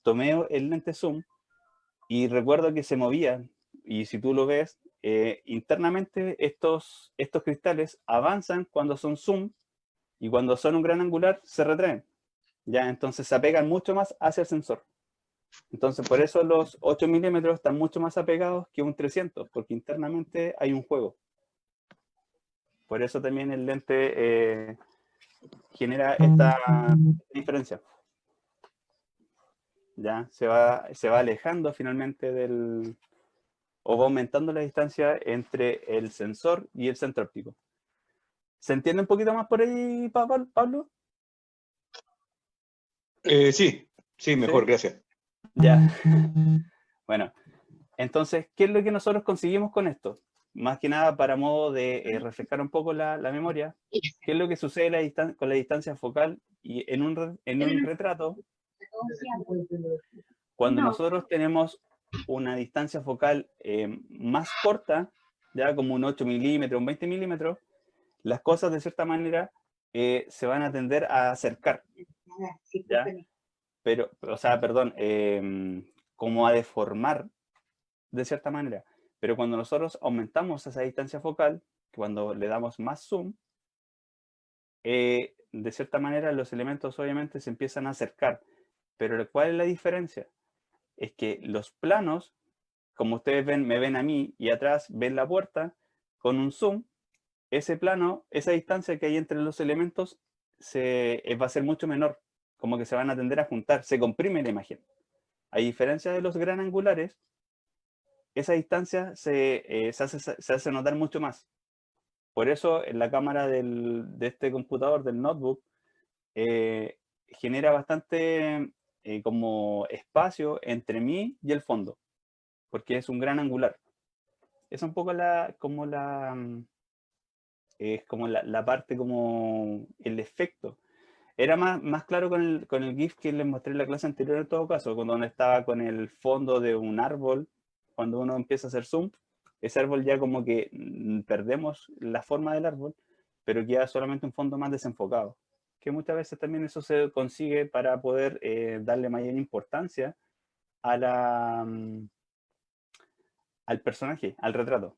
tomé el lente zoom y recuerdo que se movía, y si tú lo ves, internamente estos cristales avanzan cuando son zoom y cuando son un gran angular se retraen. Ya, entonces se apegan mucho más hacia el sensor. Entonces, por eso los 8 milímetros están mucho más apegados que un 300, porque internamente hay un juego. Por eso también el lente genera esta diferencia. Ya, se va alejando finalmente o va aumentando la distancia entre el sensor y el centro óptico. ¿Se entiende un poquito más por ahí, Pablo? Sí, sí, mejor, ¿Sí? gracias. Ya. Bueno, entonces, ¿qué es lo que nosotros conseguimos con esto? Más que nada para modo de refrescar un poco la memoria. ¿Qué es lo que sucede con la distancia focal y en un retrato? Cuando nosotros tenemos una distancia focal más corta, ya como un 8 milímetros, un 20 milímetros, las cosas de cierta manera se van a tender a acercar, ¿ya? Pero, o sea, perdón, como a deformar de cierta manera. Pero cuando nosotros aumentamos esa distancia focal, cuando le damos más zoom, de cierta manera los elementos obviamente se empiezan a acercar. Pero ¿cuál es la diferencia? Es que los planos, como ustedes ven, me ven a mí y atrás ven la puerta, con un zoom, ese plano, esa distancia que hay entre los elementos va a ser mucho menor, como que se van a tender a juntar, se comprime la imagen. A diferencia de los gran angulares, esa distancia se hace notar mucho más. Por eso en la cámara de este computador, del notebook, genera bastante como espacio entre mí y el fondo, porque es un gran angular. Es un poco es como la parte, como el efecto. Era más claro con el GIF que les mostré en la clase anterior en todo caso, cuando estaba con el fondo de un árbol, cuando uno empieza a hacer zoom, ese árbol ya como que perdemos la forma del árbol, pero queda solamente un fondo más desenfocado. Que muchas veces también eso se consigue para poder darle mayor importancia a al personaje, al retrato.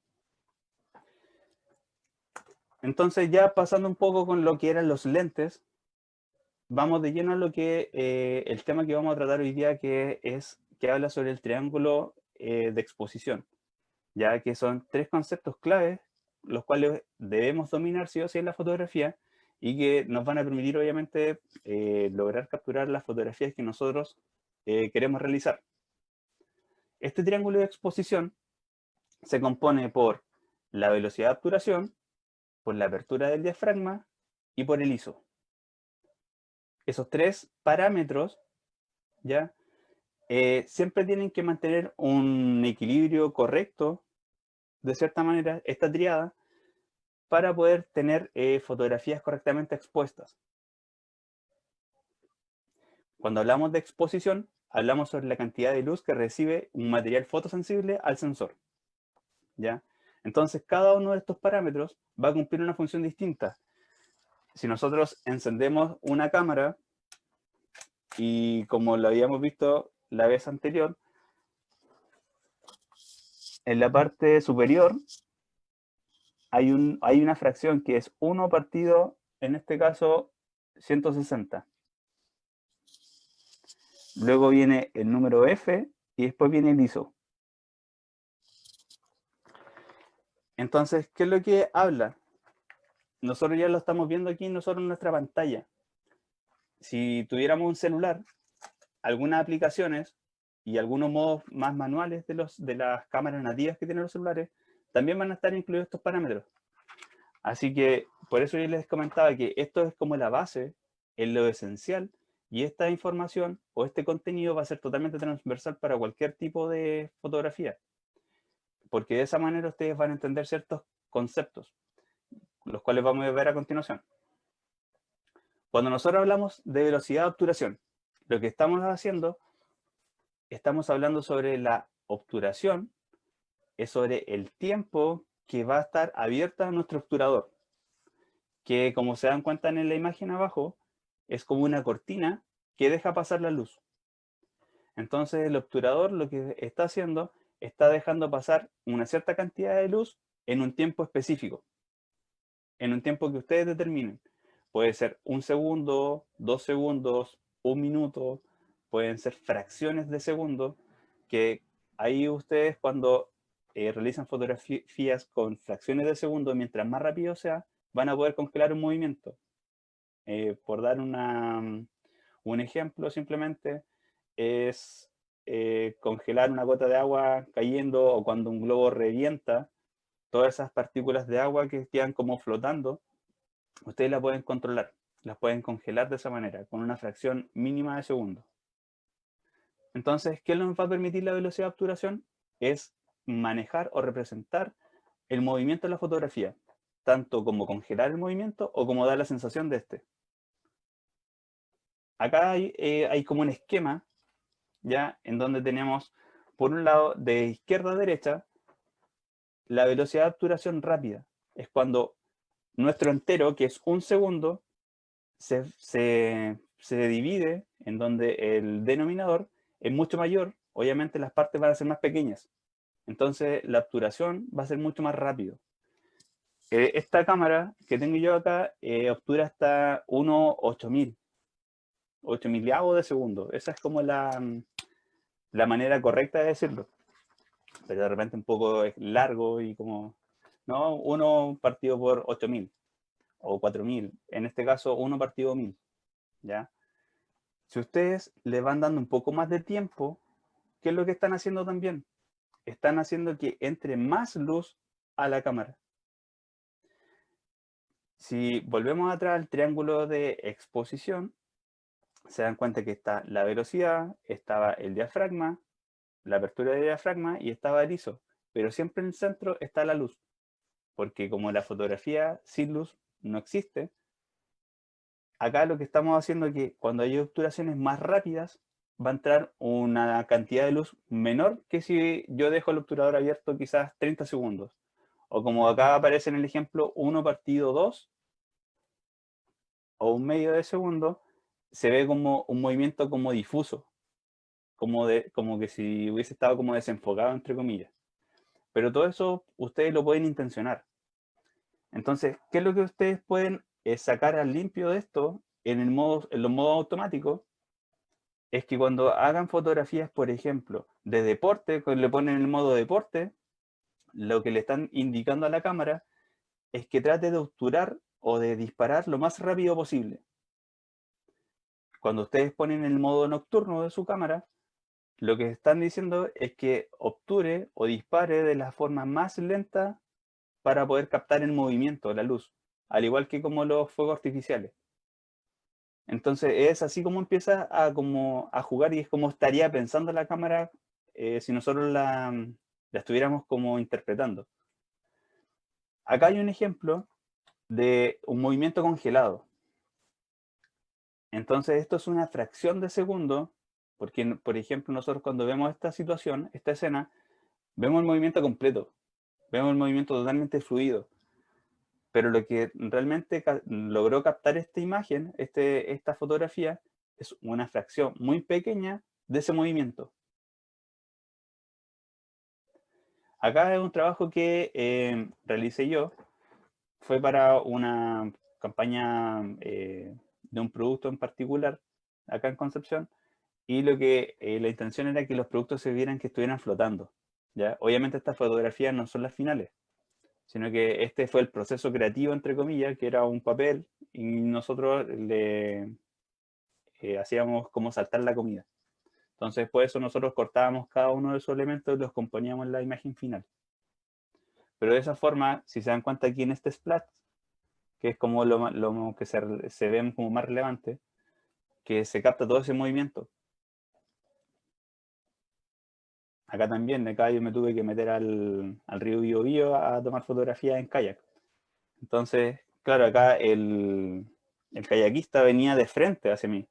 Entonces ya pasando un poco con lo que eran los lentes, vamos de lleno a lo que el tema que vamos a tratar hoy día, que habla sobre el triángulo de exposición, ya que son tres conceptos claves, los cuales debemos dominar sí o sí en la fotografía y que nos van a permitir obviamente lograr capturar las fotografías que nosotros queremos realizar. Este triángulo de exposición se compone por la velocidad de obturación, por la apertura del diafragma y por el ISO. Esos tres parámetros, ¿ya? Siempre tienen que mantener un equilibrio correcto, de cierta manera, esta triada, para poder tener fotografías correctamente expuestas. Cuando hablamos de exposición, hablamos sobre la cantidad de luz que recibe un material fotosensible al sensor, ¿ya? Entonces, cada uno de estos parámetros va a cumplir una función distinta. Si nosotros encendemos una cámara, y como lo habíamos visto la vez anterior, en la parte superior hay una fracción que es 1 partido, en este caso, 160. Luego viene el número F y después viene el ISO. Entonces, ¿qué es lo que habla? Nosotros ya lo estamos viendo aquí nosotros en nuestra pantalla. Si tuviéramos un celular, algunas aplicaciones y algunos modos más manuales de las cámaras nativas que tienen los celulares, también van a estar incluidos estos parámetros. Así que por eso yo les comentaba que esto es como la base, es lo esencial, y esta información o este contenido va a ser totalmente transversal para cualquier tipo de fotografía, porque de esa manera ustedes van a entender ciertos conceptos, los cuales vamos a ver a continuación. Cuando nosotros hablamos de velocidad de obturación, lo que estamos hablando sobre la obturación, es sobre el tiempo que va a estar abierta nuestro obturador, que como se dan cuenta en la imagen abajo, es como una cortina que deja pasar la luz. Entonces el obturador lo que está haciendo, está dejando pasar una cierta cantidad de luz en un tiempo específico, en un tiempo que ustedes determinen. Puede ser 1 segundo, 2 segundos, 1 minuto, pueden ser fracciones de segundo, que ahí ustedes cuando realizan fotografías con fracciones de segundo, mientras más rápido sea, van a poder congelar un movimiento. Por dar un ejemplo simplemente, es congelar una gota de agua cayendo o cuando un globo revienta, todas esas partículas de agua que quedan como flotando, ustedes las pueden controlar, las pueden congelar de esa manera, con una fracción mínima de segundo. Entonces, ¿qué nos va a permitir la velocidad de obturación? Es manejar o representar el movimiento de la fotografía, tanto como congelar el movimiento o como dar la sensación de este. Acá hay como un esquema, ya, en donde tenemos, por un lado, de izquierda a derecha, la velocidad de obturación rápida. Es cuando nuestro entero, que es 1 segundo, se divide en donde el denominador es mucho mayor, obviamente las partes van a ser más pequeñas. Entonces la obturación va a ser mucho más rápido. Esta cámara que tengo yo acá obtura hasta 1/8000, 8.000 de segundo. Esa es como la manera correcta de decirlo. Pero de repente un poco es largo y como, ¿no? 1 partido por 8000 o 4000. En este caso, 1 partido 1000. ¿Ya? Si ustedes le van dando un poco más de tiempo, ¿qué es lo que están haciendo también? Están haciendo que entre más luz a la cámara. Si volvemos atrás al triángulo de exposición, se dan cuenta que está la velocidad, estaba el diafragma, la apertura del diafragma y estaba el ISO. Pero siempre en el centro está la luz. Porque como la fotografía sin luz no existe, acá lo que estamos haciendo es que cuando hay obturaciones más rápidas, va a entrar una cantidad de luz menor que si yo dejo el obturador abierto quizás 30 segundos. O como acá aparece en el ejemplo, 1 partido 2 o 1/2 de segundo, se ve como un movimiento como difuso, como que si hubiese estado como desenfocado, entre comillas. Pero todo eso ustedes lo pueden intencionar. Entonces, ¿qué es lo que ustedes pueden sacar al limpio de esto en los modos automáticos? Es que cuando hagan fotografías, por ejemplo, de deporte, cuando le ponen el modo deporte, lo que le están indicando a la cámara es que trate de obturar o de disparar lo más rápido posible. Cuando ustedes ponen el modo nocturno de su cámara, lo que están diciendo es que obture o dispare de la forma más lenta para poder captar el movimiento, la luz, al igual que como los fuegos artificiales. Entonces es así como empieza a jugar y es como estaría pensando la cámara si nosotros la estuviéramos como interpretando. Acá hay un ejemplo de un movimiento congelado. Entonces esto es una fracción de segundo, porque por ejemplo nosotros cuando vemos esta situación, esta escena, vemos el movimiento completo, vemos el movimiento totalmente fluido. Pero lo que realmente logró captar esta imagen, esta fotografía, es una fracción muy pequeña de ese movimiento. Acá es un trabajo que realicé yo, fue para una campaña de un producto en particular, acá en Concepción, y la intención era que los productos se vieran que estuvieran flotando. ¿Ya? Obviamente estas fotografías no son las finales, sino que este fue el proceso creativo, entre comillas, que era un papel y nosotros le hacíamos como saltar la comida. Entonces, por eso nosotros cortábamos cada uno de esos elementos y los componíamos en la imagen final. Pero de esa forma, si se dan cuenta aquí en este splash, que es como lo que se ve como más relevante, que se capta todo ese movimiento. Acá también, acá yo me tuve que meter al río Biobío a tomar fotografías en kayak. Entonces, claro, acá el kayakista venía de frente hacia mí.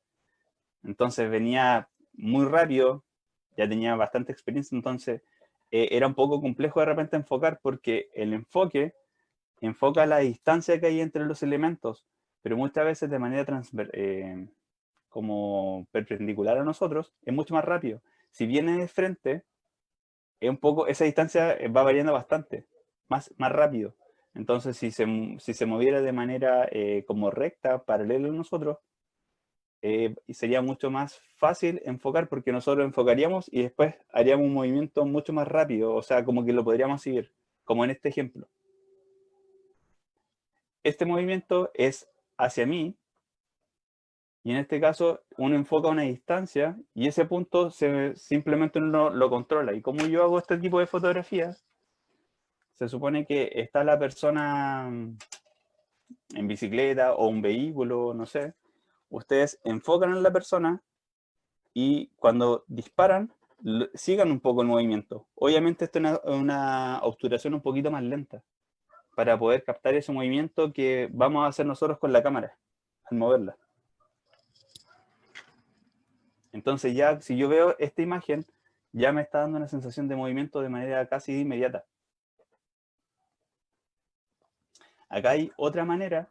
Entonces venía muy rápido, ya tenía bastante experiencia, entonces era un poco complejo de repente enfocar porque el enfoque enfoca la distancia que hay entre los elementos, pero muchas veces de manera como perpendicular a nosotros, es mucho más rápido. Si viene de frente, es un poco, esa distancia va variando bastante, más rápido. Entonces, si se moviera de manera como recta, paralela a nosotros, sería mucho más fácil enfocar porque nosotros enfocaríamos y después haríamos un movimiento mucho más rápido, o sea, como que lo podríamos seguir, como en este ejemplo. Este movimiento es hacia mí y en este caso uno enfoca a una distancia y ese punto simplemente uno lo controla. Y como yo hago este tipo de fotografías, se supone que está la persona en bicicleta o un vehículo, no sé. Ustedes enfocan en la persona y cuando disparan, sigan un poco el movimiento. Obviamente esto es una obturación un poquito más lenta para poder captar ese movimiento que vamos a hacer nosotros con la cámara al moverla. Entonces ya si yo veo esta imagen, ya me está dando una sensación de movimiento de manera casi inmediata. Acá hay otra manera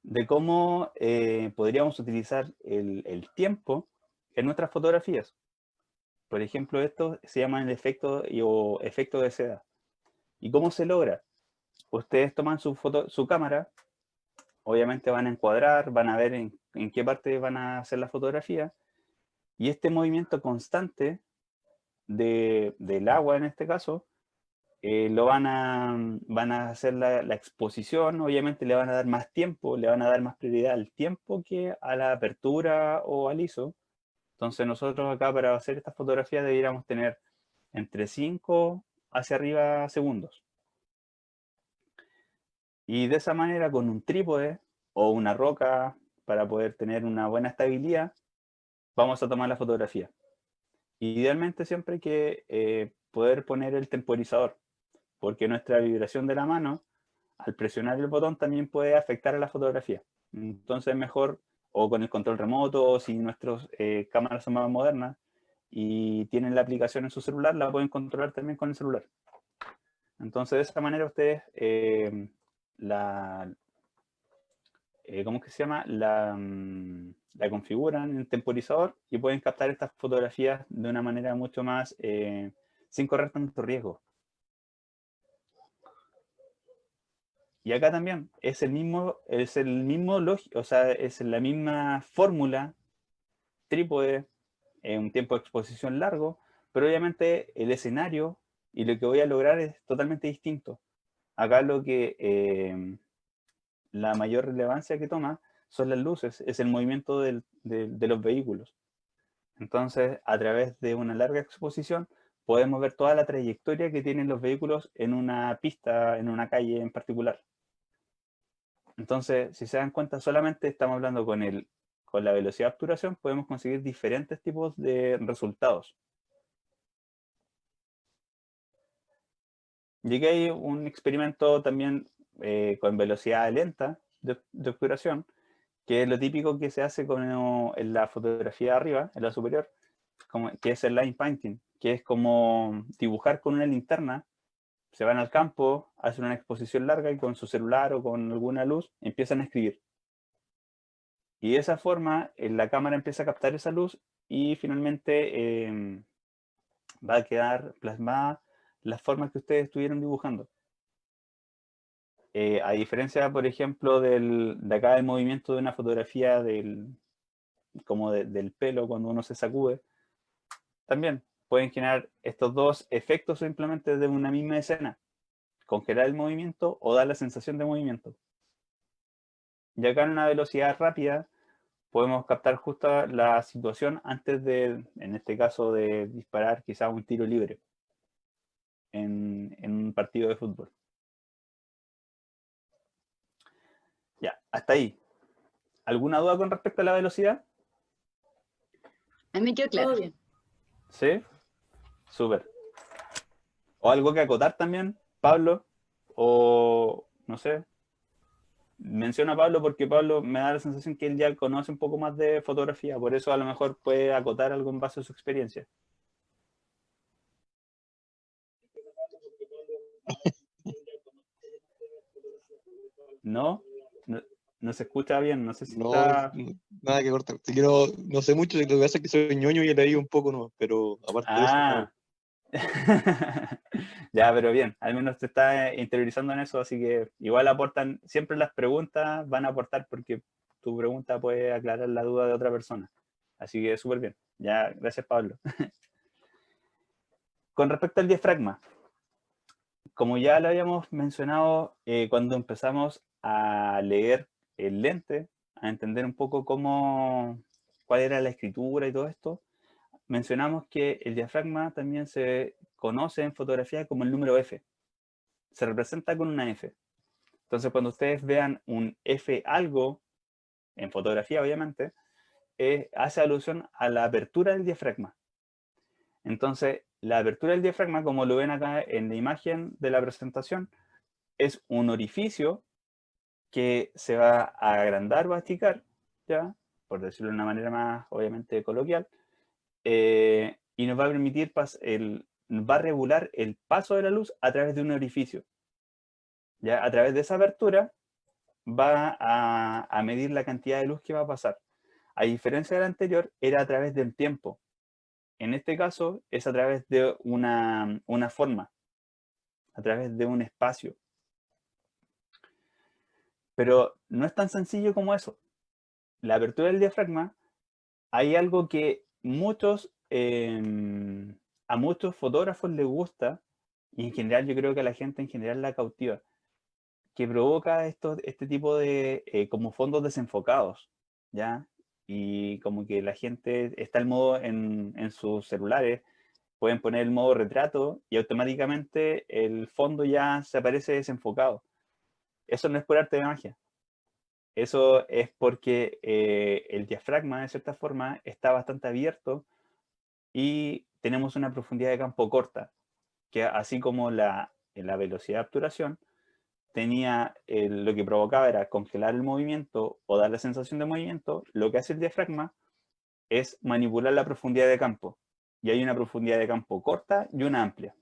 de cómo podríamos utilizar el tiempo en nuestras fotografías. Por ejemplo, esto se llama el efecto o efecto de seda. ¿Y cómo se logra? Ustedes toman su cámara, obviamente van a encuadrar, van a ver en qué parte van a hacer la fotografía, y este movimiento constante del agua en este caso, van a hacer la exposición, obviamente le van a dar más tiempo, le van a dar más prioridad al tiempo que a la apertura o al ISO. Entonces nosotros acá para hacer estas fotografías deberíamos tener entre 5 hacia arriba segundos. Y de esa manera con un trípode o una roca para poder tener una buena estabilidad, vamos a tomar la fotografía. Idealmente siempre hay que poder poner el temporizador, porque nuestra vibración de la mano, al presionar el botón, también puede afectar a la fotografía. Entonces es mejor, o con el control remoto, o si nuestras cámaras son más modernas y tienen la aplicación en su celular, la pueden controlar también con el celular. Entonces de esa manera ustedes ¿cómo es que se llama? La configuran en el temporizador y pueden captar estas fotografías de una manera mucho más sin correr tanto riesgo. Y acá también es el mismo lógico, o sea, es la misma fórmula, trípode, un tiempo de exposición largo, pero obviamente el escenario y lo que voy a lograr es totalmente distinto. Acá lo que la mayor relevancia que toma son las luces, es el movimiento de los vehículos. Entonces, a través de una larga exposición, podemos ver toda la trayectoria que tienen los vehículos en una pista, en una calle en particular. Entonces, si se dan cuenta, solamente estamos hablando con la velocidad de obturación, podemos conseguir diferentes tipos de resultados. Y aquí hay un experimento también con velocidad lenta de obturación, que es lo típico que se hace en la fotografía de arriba, en la superior, que es el line painting, que es como dibujar con una linterna, se van al campo, hacen una exposición larga y con su celular o con alguna luz empiezan a escribir. Y de esa forma la cámara empieza a captar esa luz y finalmente va a quedar plasmada las formas que ustedes estuvieron dibujando. A diferencia, por ejemplo, de acá del movimiento de una fotografía del pelo cuando uno se sacude, también pueden generar estos dos efectos simplemente de una misma escena, congelar el movimiento o dar la sensación de movimiento. Y acá en una velocidad rápida podemos captar justo la situación antes en este caso, de disparar quizás un tiro libre en un partido de fútbol. Ya, hasta ahí. ¿Alguna duda con respecto a la velocidad? A mí me quedó claro. Todo bien. ¿Sí? Súper. ¿O algo que acotar también, Pablo? O, no sé, menciono a Pablo porque Pablo me da la sensación que él ya conoce un poco más de fotografía, por eso a lo mejor puede acotar algo en base a su experiencia. ¿No? no se escucha bien, no sé si No, está... nada que cortar. Si quiero, no sé mucho, lo que pasa es que soy ñoño y he leído un poco, no, pero aparte de eso, no. Ah, ya, pero bien, al menos te estás interiorizando en eso, así que igual aportan, siempre las preguntas van a aportar porque tu pregunta puede aclarar la duda de otra persona. Así que súper bien. Ya, gracias Pablo. Con respecto al diafragma, como ya lo habíamos mencionado cuando empezamos a leer el lente, a entender un poco cuál era la escritura y todo esto, mencionamos que el diafragma también se conoce en fotografía como el número F. Se representa con una F. Entonces, cuando ustedes vean un F algo, en fotografía obviamente, hace alusión a la apertura del diafragma. Entonces, la apertura del diafragma, como lo ven acá en la imagen de la presentación, es un orificio que se va a agrandar o a achicar, ¿ya? Por decirlo de una manera más, obviamente, coloquial, y nos va a permitir, va a regular el paso de la luz a través de un orificio. ¿Ya? A través de esa apertura va a medir la cantidad de luz que va a pasar. A diferencia del anterior, era a través del tiempo. En este caso, es a través de una forma, a través de un espacio. Pero no es tan sencillo como eso. La apertura del diafragma, hay algo que a muchos fotógrafos les gusta, y en general yo creo que a la gente en general la cautiva, que provoca este tipo de como fondos desenfocados, ¿ya? Y como que la gente está el modo en sus celulares, pueden poner el modo retrato y automáticamente el fondo ya se aparece desenfocado. Eso no es por arte de magia. Eso es porque el diafragma, de cierta forma, está bastante abierto y tenemos una profundidad de campo corta, que así como la velocidad de obturación, lo que provocaba era congelar el movimiento o dar la sensación de movimiento. Lo que hace el diafragma es manipular la profundidad de campo. Y hay una profundidad de campo corta y una amplia.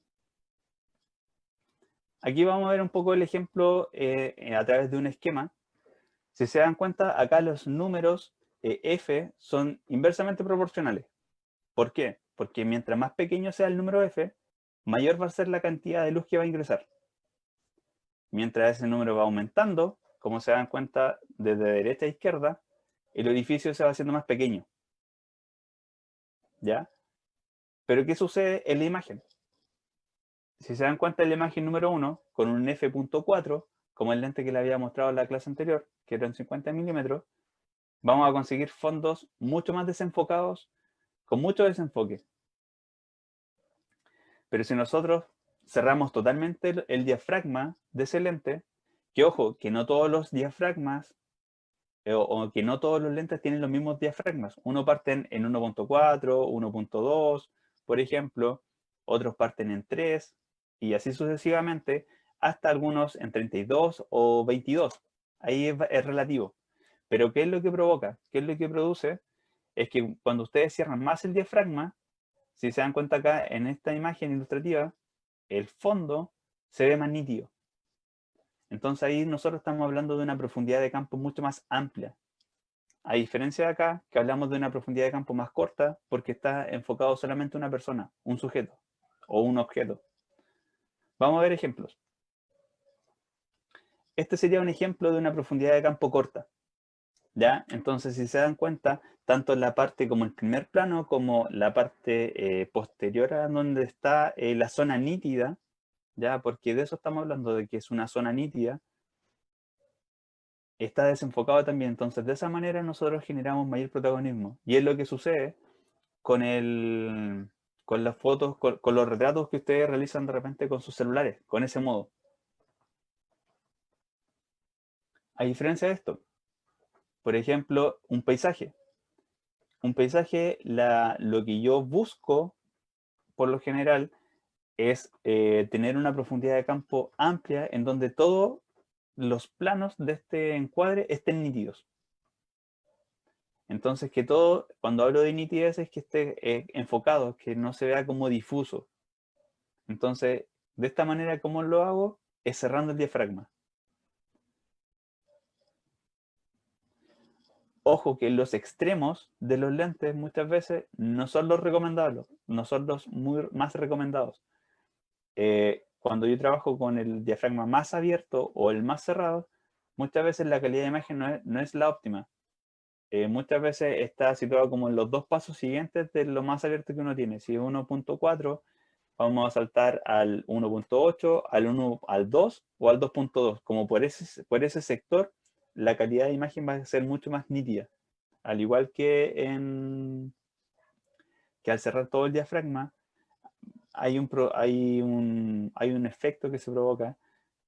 Aquí vamos a ver un poco el ejemplo a través de un esquema. Si se dan cuenta, acá los números F son inversamente proporcionales. ¿Por qué? Porque mientras más pequeño sea el número F, mayor va a ser la cantidad de luz que va a ingresar. Mientras ese número va aumentando, como se dan cuenta desde derecha a izquierda, el edificio se va haciendo más pequeño. ¿Ya? Pero ¿qué sucede en la imagen? Si se dan cuenta en la imagen número 1, con un f.4, como el lente que le había mostrado en la clase anterior, que eran 50 milímetros, vamos a conseguir fondos mucho más desenfocados, con mucho desenfoque. Pero si nosotros cerramos totalmente el diafragma de ese lente, que ojo, que no todos los diafragmas o que no todos los lentes tienen los mismos diafragmas. Uno parten en 1.4, 1.2, por ejemplo, otros parten en 3 y así sucesivamente, hasta algunos en 32 o 22. Ahí es relativo. Pero ¿qué es lo que provoca? ¿Qué es lo que produce? Es que cuando ustedes cierran más el diafragma, si se dan cuenta acá en esta imagen ilustrativa, el fondo se ve más nítido. Entonces ahí nosotros estamos hablando de una profundidad de campo mucho más amplia. A diferencia de acá, que hablamos de una profundidad de campo más corta, porque está enfocado solamente a una persona, un sujeto o un objeto. Vamos a ver ejemplos. Este sería un ejemplo de una profundidad de campo corta. ¿Ya? Entonces, si se dan cuenta, tanto en la parte como el primer plano, como la parte posterior a donde está la zona nítida, ¿ya? Porque de eso estamos hablando, de que es una zona nítida, está desenfocado también. Entonces, de esa manera nosotros generamos mayor protagonismo. Y es lo que sucede con las fotos, con los retratos que ustedes realizan de repente con sus celulares, con ese modo. A diferencia de esto, por ejemplo, un paisaje. Un paisaje, lo que yo busco, por lo general, es tener una profundidad de campo amplia en donde todos los planos de este encuadre estén nítidos. Entonces, que todo, cuando hablo de nitidez, es que esté enfocado, que no se vea como difuso. Entonces, de esta manera, ¿cómo lo hago? Es cerrando el diafragma. Ojo que los extremos de los lentes muchas veces no son los recomendables, no son los más recomendados. Cuando yo trabajo con el diafragma más abierto o el más cerrado, muchas veces la calidad de imagen no es la óptima. Muchas veces está situado como en los 2 pasos siguientes de lo más abierto que uno tiene. Si es 1.4, vamos a saltar al 1.8, al 2 o al 2.2. Como por ese sector, la calidad de imagen va a ser mucho más nítida. Al igual que al cerrar todo el diafragma, hay un efecto que se provoca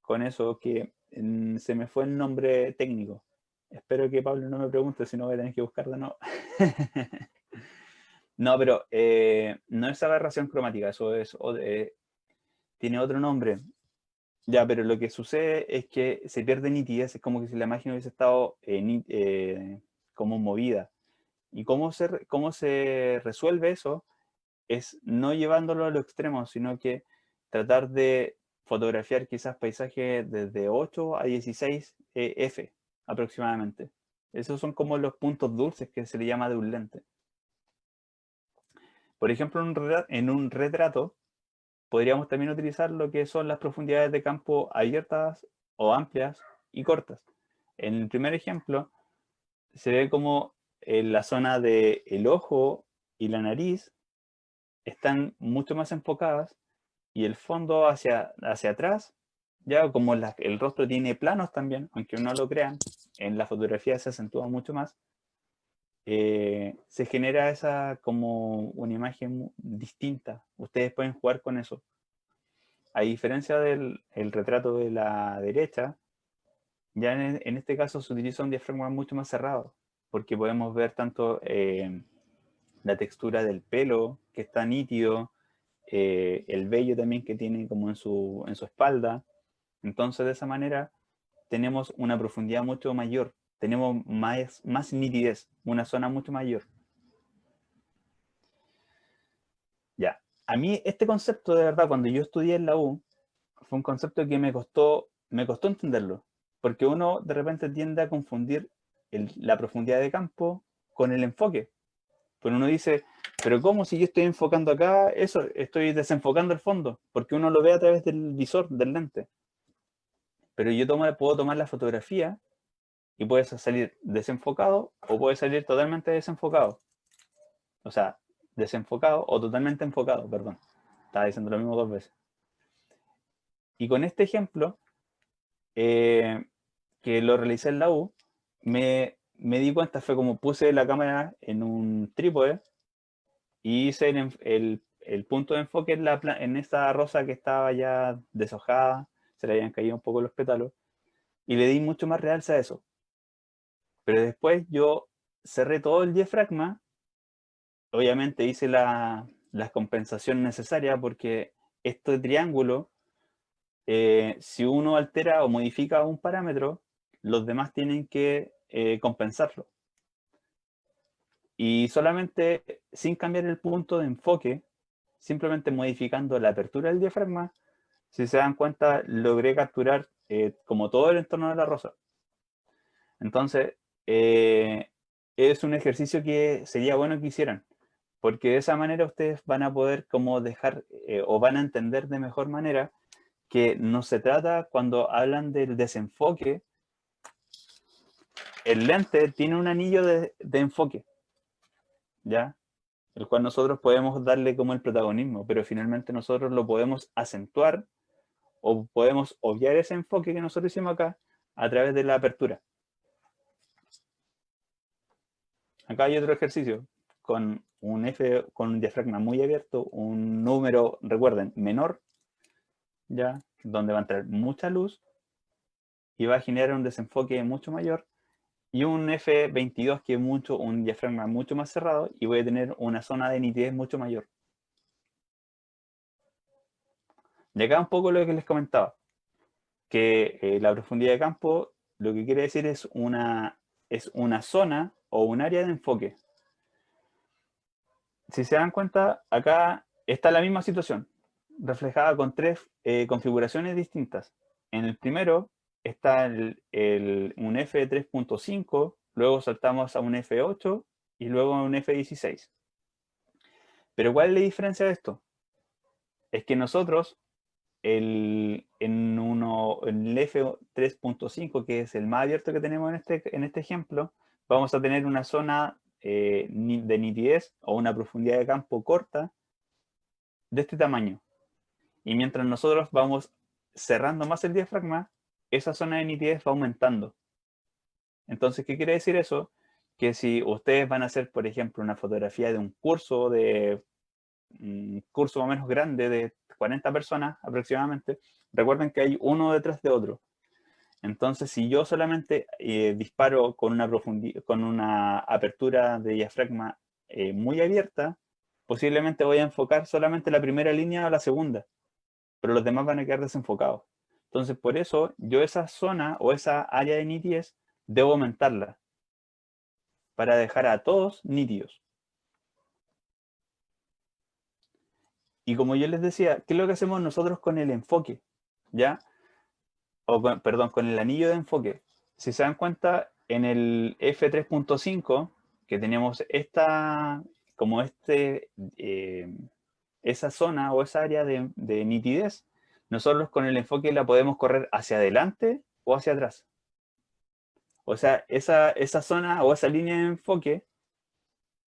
con eso que se me fue el nombre técnico. Espero que Pablo no me pregunte, si no voy a tener que buscar de nuevo. No, pero no es aberración cromática, eso tiene otro nombre. Ya, pero lo que sucede es que se pierde nitidez, es como que si la imagen hubiese estado como movida. ¿Y cómo se resuelve eso? Es no llevándolo a los extremos, sino que tratar de fotografiar quizás paisajes desde 8 a 16 F aproximadamente. Esos son como los puntos dulces que se le llama de un lente. Por ejemplo, en un retrato podríamos también utilizar lo que son las profundidades de campo abiertas o amplias y cortas. En el primer ejemplo se ve como en la zona del ojo y la nariz están mucho más enfocadas y el fondo hacia atrás, ya como el rostro tiene planos también, aunque no lo crean, en la fotografía se acentúa mucho más, se genera esa como una imagen distinta. Ustedes pueden jugar con eso. A diferencia del retrato de la derecha, ya en este caso se utiliza un diafragma mucho más cerrado, porque podemos ver tanto la textura del pelo, que está nítido, el vello también que tiene como en su espalda. Entonces, de esa manera, tenemos una profundidad mucho mayor, tenemos más nitidez, una zona mucho mayor. Ya, a mí este concepto de verdad, cuando yo estudié en la U, fue un concepto que me costó entenderlo, porque uno de repente tiende a confundir la profundidad de campo con el enfoque. Pero uno dice, pero ¿cómo si yo estoy enfocando acá? Eso, estoy desenfocando el fondo, porque uno lo ve a través del visor, del lente. Pero yo puedo tomar la fotografía y puede salir desenfocado o puede salir totalmente desenfocado. O sea, desenfocado o totalmente enfocado, perdón. Estaba diciendo lo mismo 2 veces. Y con este ejemplo, que lo realicé en la U, me di cuenta, fue como puse la cámara en un trípode y hice el punto de enfoque en esta rosa que estaba ya deshojada, se le habían caído un poco los pétalos, y le di mucho más realce a eso. Pero después yo cerré todo el diafragma, obviamente hice la compensación necesaria porque este triángulo, si uno altera o modifica un parámetro, los demás tienen que compensarlo. Y solamente sin cambiar el punto de enfoque, simplemente modificando la apertura del diafragma, si se dan cuenta, logré capturar como todo el entorno de la rosa. Entonces, es un ejercicio que sería bueno que hicieran, porque de esa manera ustedes van a poder como dejar o van a entender de mejor manera que no se trata, cuando hablan del desenfoque, el lente tiene un anillo de enfoque, ¿ya? El cual nosotros podemos darle como el protagonismo, pero finalmente nosotros lo podemos acentuar o podemos obviar ese enfoque que nosotros hicimos acá a través de la apertura. Acá hay otro ejercicio con un diafragma muy abierto, un número, recuerden, menor, ya, donde va a entrar mucha luz y va a generar un desenfoque mucho mayor, y un F22 que es un diafragma mucho más cerrado y voy a tener una zona de nitidez mucho mayor. De acá un poco lo que les comentaba, que la profundidad de campo lo que quiere decir es una zona o un área de enfoque. Si se dan cuenta, acá está la misma situación, reflejada con 3 configuraciones distintas. En el primero está un F3.5 luego saltamos a un F8 y luego a un F16. Pero ¿cuál es la diferencia de esto? Es que nosotros, en el F3.5, que es el más abierto que tenemos en este ejemplo, vamos a tener una zona de nitidez o una profundidad de campo corta de este tamaño. Y mientras nosotros vamos cerrando más el diafragma, esa zona de nitidez va aumentando. Entonces, ¿qué quiere decir eso? Que si ustedes van a hacer, por ejemplo, una fotografía de un curso más o menos grande de 40 personas aproximadamente, recuerden que hay uno detrás de otro. Entonces, si yo solamente disparo con una apertura de diafragma muy abierta, posiblemente voy a enfocar solamente la primera línea o la segunda, pero los demás van a quedar desenfocados. Entonces, por eso, yo esa zona o esa área de nitidez debo aumentarla para dejar a todos nítidos. Y como yo les decía, ¿qué es lo que hacemos nosotros con el enfoque? ¿Ya? Perdón, con el anillo de enfoque. Si se dan cuenta, en el F3.5, que tenemos esa zona o esa área de nitidez, nosotros con el enfoque la podemos correr hacia adelante o hacia atrás. O sea, esa zona o esa línea de enfoque,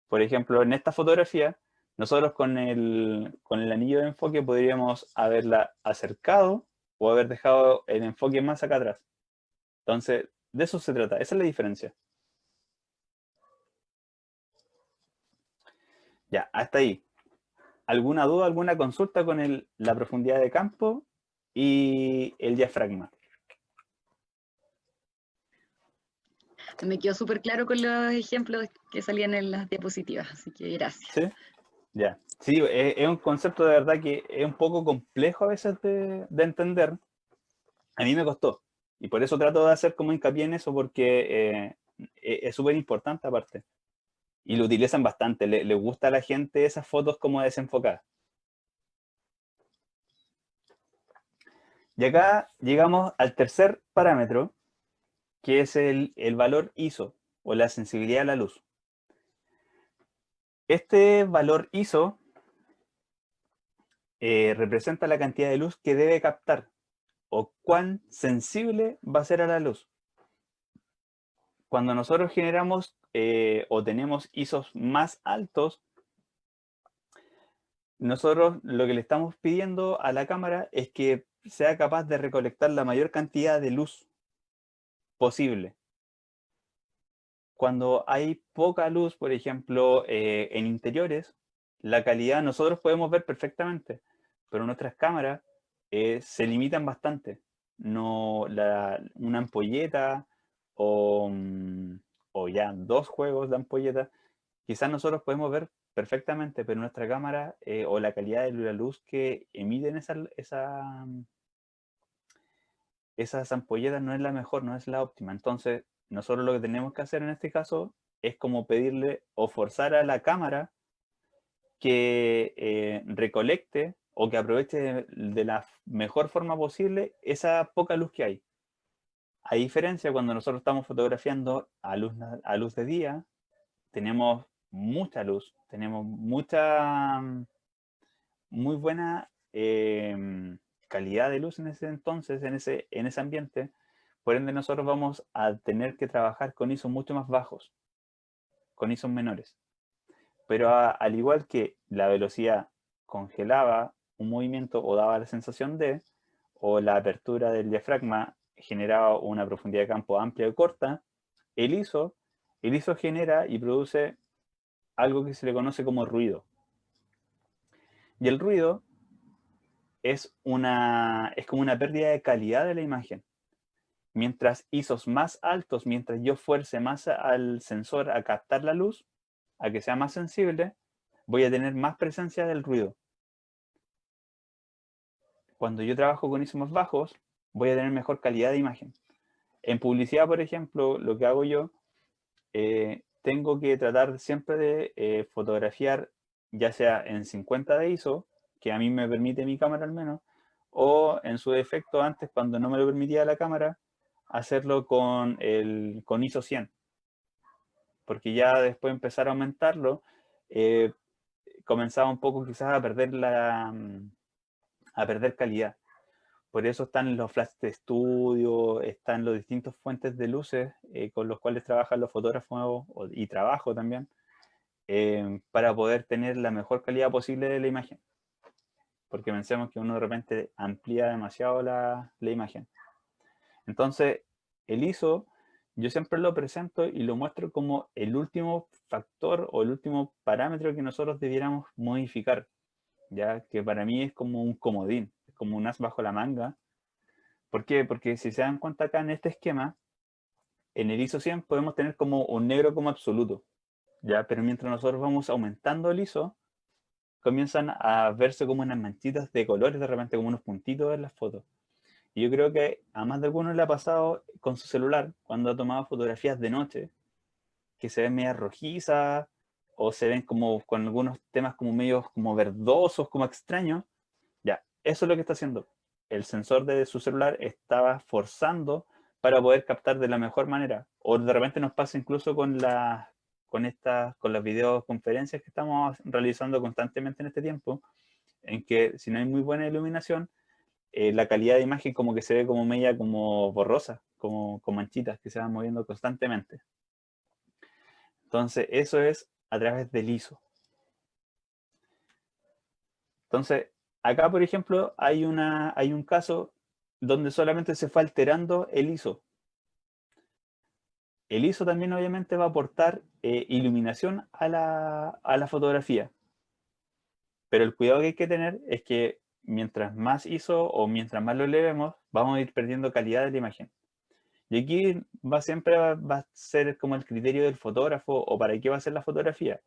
por ejemplo, en esta fotografía, nosotros con el anillo de enfoque podríamos haberla acercado o haber dejado el enfoque más acá atrás. Entonces, de eso se trata. Esa es la diferencia. Ya, hasta ahí. ¿Alguna duda, alguna consulta con la profundidad de campo y el diafragma? Me quedó súper claro con los ejemplos que salían en las diapositivas, así que gracias. ¿Sí? Ya. Sí, es un concepto de verdad que es un poco complejo a veces de entender. A mí me costó. Y por eso trato de hacer como hincapié en eso, porque es súper importante aparte. Y lo utilizan bastante. Le gusta a la gente esas fotos como desenfocadas. Y acá llegamos al tercer parámetro, que es el valor ISO, o la sensibilidad a la luz. Este valor ISO representa la cantidad de luz que debe captar, o cuán sensible va a ser a la luz. Cuando nosotros generamos o tenemos ISOs más altos, nosotros lo que le estamos pidiendo a la cámara es que sea capaz de recolectar la mayor cantidad de luz posible. Cuando hay poca luz, por ejemplo, en interiores, la calidad nosotros podemos ver perfectamente, pero nuestras cámaras se limitan bastante. No, una ampolleta o ya 2 juegos de ampolleta, quizás nosotros podemos ver perfectamente, pero nuestra cámara o la calidad de la luz que emiten esas ampolletas no es la mejor, no es la óptima. Entonces, nosotros lo que tenemos que hacer en este caso es como pedirle o forzar a la cámara que recolecte o que aproveche de la mejor forma posible esa poca luz que hay. A diferencia, cuando nosotros estamos fotografiando a luz de día, tenemos mucha luz, tenemos muy buena calidad de luz en ese entonces, en ese ambiente. Por ende, nosotros vamos a tener que trabajar con ISO mucho más bajos, con ISO menores. Pero al igual que la velocidad congelaba un movimiento o daba la sensación o la apertura del diafragma generaba una profundidad de campo amplia o corta, el ISO genera y produce algo que se le conoce como ruido. Y el ruido es como una pérdida de calidad de la imagen. Mientras ISOs más altos, mientras yo fuerce más al sensor a captar la luz, a que sea más sensible, voy a tener más presencia del ruido. Cuando yo trabajo con ISOs más bajos, voy a tener mejor calidad de imagen. En publicidad, por ejemplo, lo que hago yo, tengo que tratar siempre de fotografiar, ya sea en 50 de ISO, que a mí me permite mi cámara al menos, o en su defecto antes, cuando no me lo permitía la cámara, hacerlo con ISO 100. porque ya después de empezar a aumentarlo, comenzaba un poco quizás a perder calidad. Por eso están los flash de estudio, están los distintos fuentes de luces con los cuales trabajan los fotógrafos y trabajo también, para poder tener la mejor calidad posible de la imagen. Porque pensemos que uno de repente amplía demasiado la imagen. Entonces, el ISO, yo siempre lo presento y lo muestro como el último factor o el último parámetro que nosotros debiéramos modificar, ya que para mí es como un comodín, es como un as bajo la manga. ¿Por qué? Porque si se dan cuenta acá en este esquema, en el ISO 100 podemos tener como un negro como absoluto, ¿ya? Pero mientras nosotros vamos aumentando el ISO, comienzan a verse como unas manchitas de colores, de repente como unos puntitos en las fotos. Y yo creo que a más de alguno le ha pasado con su celular, cuando ha tomado fotografías de noche, que se ven medias rojizas, o se ven como con algunos temas como medios como verdosos, como extraños. Ya, eso es lo que está haciendo. El sensor de su celular estaba forzando para poder captar de la mejor manera. O de repente nos pasa incluso con las videoconferencias que estamos realizando constantemente en este tiempo, en que si no hay muy buena iluminación, la calidad de imagen como que se ve como media como borrosa, como con manchitas que se van moviendo constantemente. Entonces, eso es a través del ISO. Entonces, acá, por ejemplo, hay un caso donde solamente se fue alterando el ISO. El ISO también obviamente va a aportar iluminación a la fotografía. Pero el cuidado que hay que tener es que mientras más ISO o mientras más lo elevemos, vamos a ir perdiendo calidad de la imagen. Y aquí siempre va a ser como el criterio del fotógrafo o para qué va a ser la fotografía.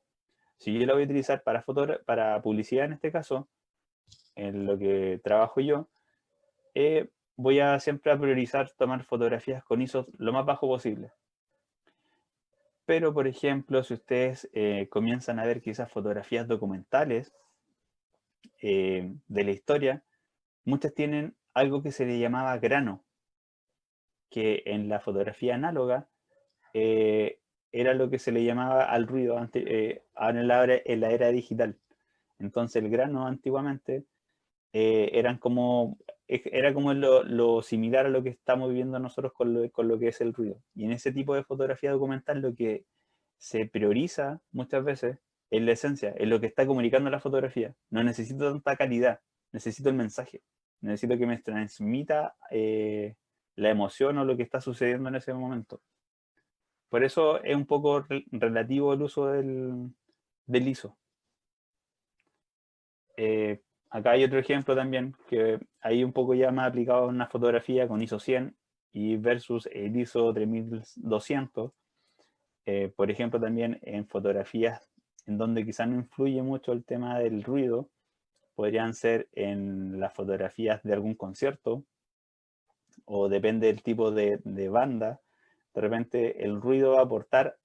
Si yo la voy a utilizar para publicidad en este caso, en lo que trabajo yo, voy a siempre priorizar tomar fotografías con ISO lo más bajo posible. Pero, por ejemplo, si ustedes comienzan a ver quizás fotografías documentales de la historia, muchas tienen algo que se le llamaba grano, que en la fotografía análoga era lo que se le llamaba al ruido ahora en la era digital. Entonces el grano antiguamente era como lo similar a lo que estamos viviendo nosotros con lo que es el ruido. Y en ese tipo de fotografía documental lo que se prioriza muchas veces es la esencia, es lo que está comunicando la fotografía. No necesito tanta calidad, necesito el mensaje. Necesito que me transmita la emoción o lo que está sucediendo en ese momento. Por eso es un poco relativo el uso del ISO. Acá hay otro ejemplo también, que hay un poco ya más aplicado en una fotografía con ISO 100 y versus el ISO 3200. Por ejemplo, también en fotografías en donde quizás no influye mucho el tema del ruido, podrían ser en las fotografías de algún concierto, o depende del tipo de banda, de repente el ruido va a aportar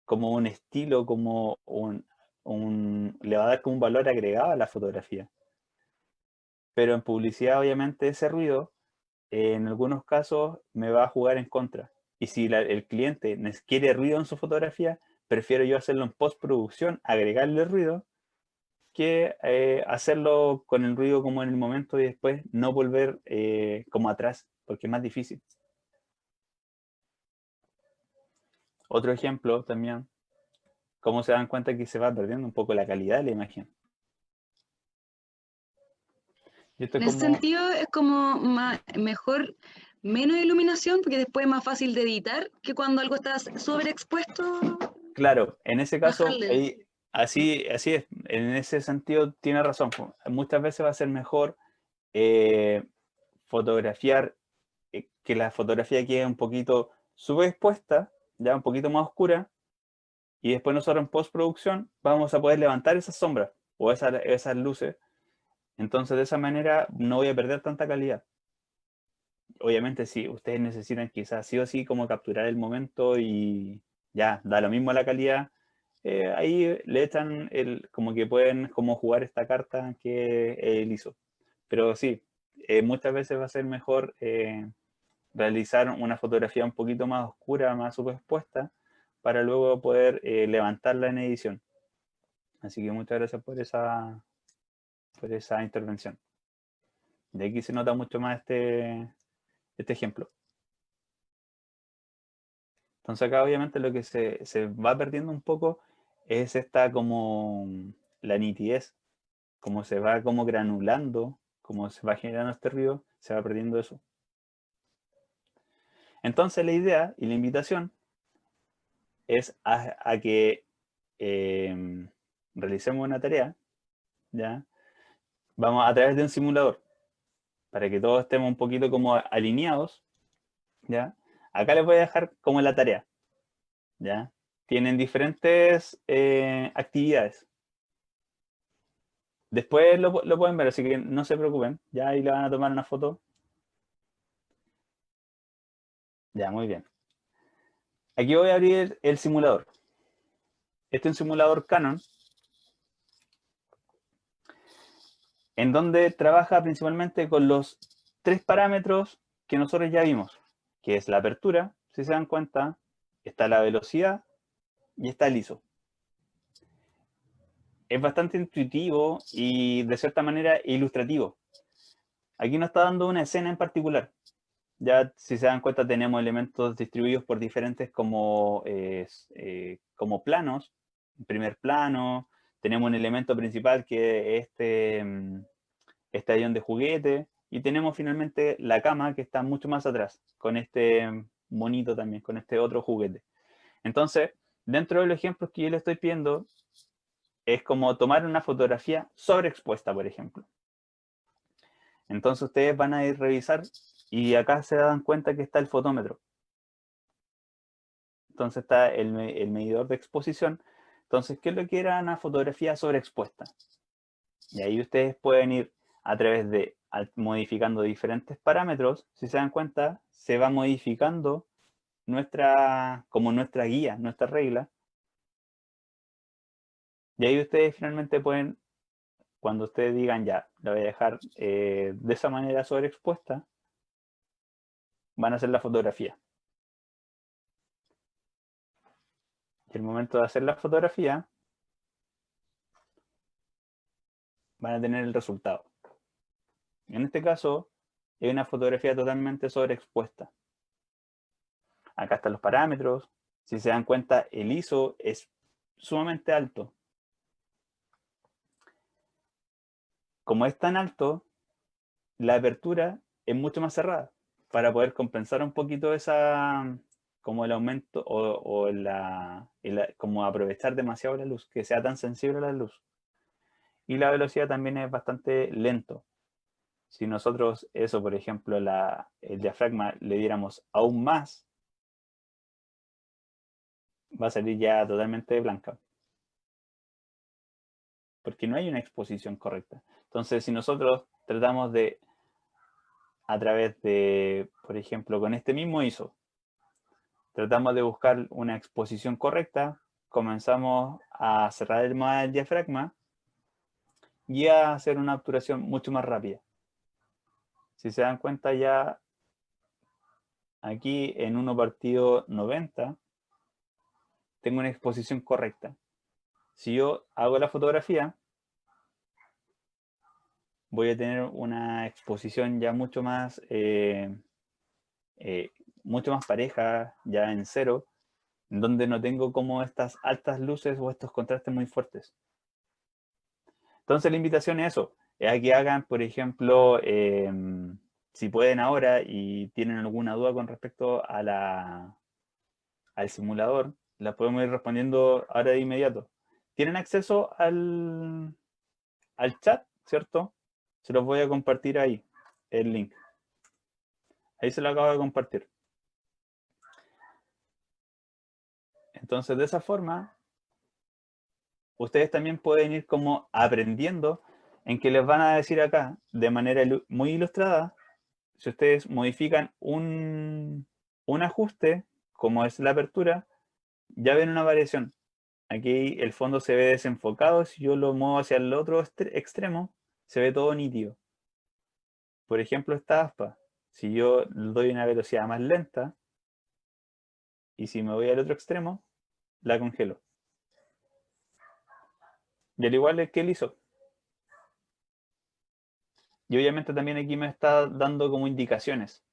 como un estilo, como le va a dar como un valor agregado a la fotografía. Pero en publicidad, obviamente, ese ruido, en algunos casos, me va a jugar en contra. Y si el cliente quiere ruido en su fotografía, prefiero yo hacerlo en postproducción, agregarle ruido, que hacerlo con el ruido como en el momento y después no volver como atrás, porque es más difícil. Otro ejemplo también, cómo se dan cuenta que se va perdiendo un poco la calidad de la imagen. Y esto En es ese sentido es como mejor menos iluminación, porque después es más fácil de editar que cuando algo está sobreexpuesto. Claro, en ese caso, Bajarle. así es. En ese sentido tiene razón. Muchas veces va a ser mejor fotografiar, que la fotografía quede un poquito subexpuesta, ya un poquito más oscura, y después nosotros en postproducción vamos a poder levantar esas sombras o esas luces. Entonces de esa manera no voy a perder tanta calidad. Obviamente sí, ustedes necesitan quizás sí o sí como capturar el momento y ya, da lo mismo la calidad. Ahí le echan como que pueden como jugar esta carta que él hizo. Pero sí, muchas veces va a ser mejor realizar una fotografía un poquito más oscura, más subexpuesta, para luego poder levantarla en edición. Así que muchas gracias por esa intervención. De aquí se nota mucho más este ejemplo. Entonces acá obviamente lo que se va perdiendo un poco es esta como la nitidez, como se va como granulando, como se va generando este ruido, se va perdiendo eso. Entonces la idea y la invitación es a que realicemos una tarea, ¿ya? Vamos a través de un simulador, para que todos estemos un poquito como alineados, ¿ya? Acá les voy a dejar como la tarea, ¿ya? Tienen diferentes actividades. Después lo pueden ver, así que no se preocupen. Ya ahí le van a tomar una foto. Ya, muy bien. Aquí voy a abrir el simulador. Este es un simulador Canon, en donde trabaja principalmente con los 3 parámetros que nosotros ya vimos, que es la apertura, si se dan cuenta, está la velocidad y está el ISO. Es bastante intuitivo y de cierta manera ilustrativo. Aquí nos está dando una escena en particular. Ya si se dan cuenta tenemos elementos distribuidos por diferentes como planos. Primer plano, tenemos un elemento principal que es este avión de juguete y tenemos finalmente la cama que está mucho más atrás con este monito también, con este otro juguete. Entonces, dentro de los ejemplos que yo le estoy pidiendo es como tomar una fotografía sobreexpuesta, por ejemplo. Entonces ustedes van a ir a revisar y acá se dan cuenta que está el fotómetro. Entonces está el medidor de exposición. Entonces, ¿qué es lo que era una fotografía sobreexpuesta? Y ahí ustedes pueden ir a través de modificando diferentes parámetros. Si se dan cuenta, se va modificando como nuestra guía, nuestra regla. Y ahí ustedes finalmente pueden, cuando ustedes digan ya, la voy a dejar de esa manera sobreexpuesta, van a hacer la fotografía. Y el momento de hacer la fotografía, van a tener el resultado. En este caso, es una fotografía totalmente sobreexpuesta. Acá están los parámetros. Si se dan cuenta, el ISO es sumamente alto. Como es tan alto, la apertura es mucho más cerrada para poder compensar un poquito como el aumento como aprovechar demasiado la luz, que sea tan sensible a la luz. Y la velocidad también es bastante lento. Si nosotros eso, por ejemplo, el diafragma le diéramos aún más, va a salir ya totalmente blanca. Porque no hay una exposición correcta. Entonces, si nosotros tratamos de, a través de, por ejemplo, con este mismo ISO, tratamos de buscar una exposición correcta, comenzamos a cerrar el diafragma y a hacer una obturación mucho más rápida. Si se dan cuenta ya, aquí en 1/90, tengo una exposición correcta. Si yo hago la fotografía, voy a tener una exposición ya mucho más pareja, ya en cero, donde no tengo como estas altas luces o estos contrastes muy fuertes. Entonces la invitación es eso, es a que hagan, por ejemplo, si pueden ahora y tienen alguna duda con respecto al simulador, la podemos ir respondiendo ahora de inmediato. ¿Tienen acceso al chat, cierto? Se los voy a compartir ahí, el link. Ahí se lo acabo de compartir. Entonces, de esa forma, ustedes también pueden ir como aprendiendo en que les van a decir acá, de manera muy ilustrada, si ustedes modifican un ajuste, como es la apertura, ya ven una variación. Aquí el fondo se ve desenfocado, si yo lo muevo hacia el otro extremo, se ve todo nítido. Por ejemplo, esta aspa, si yo doy una velocidad más lenta, y si me voy al otro extremo, la congelo. Y al igual que el ISO. Y obviamente también aquí me está dando como indicaciones,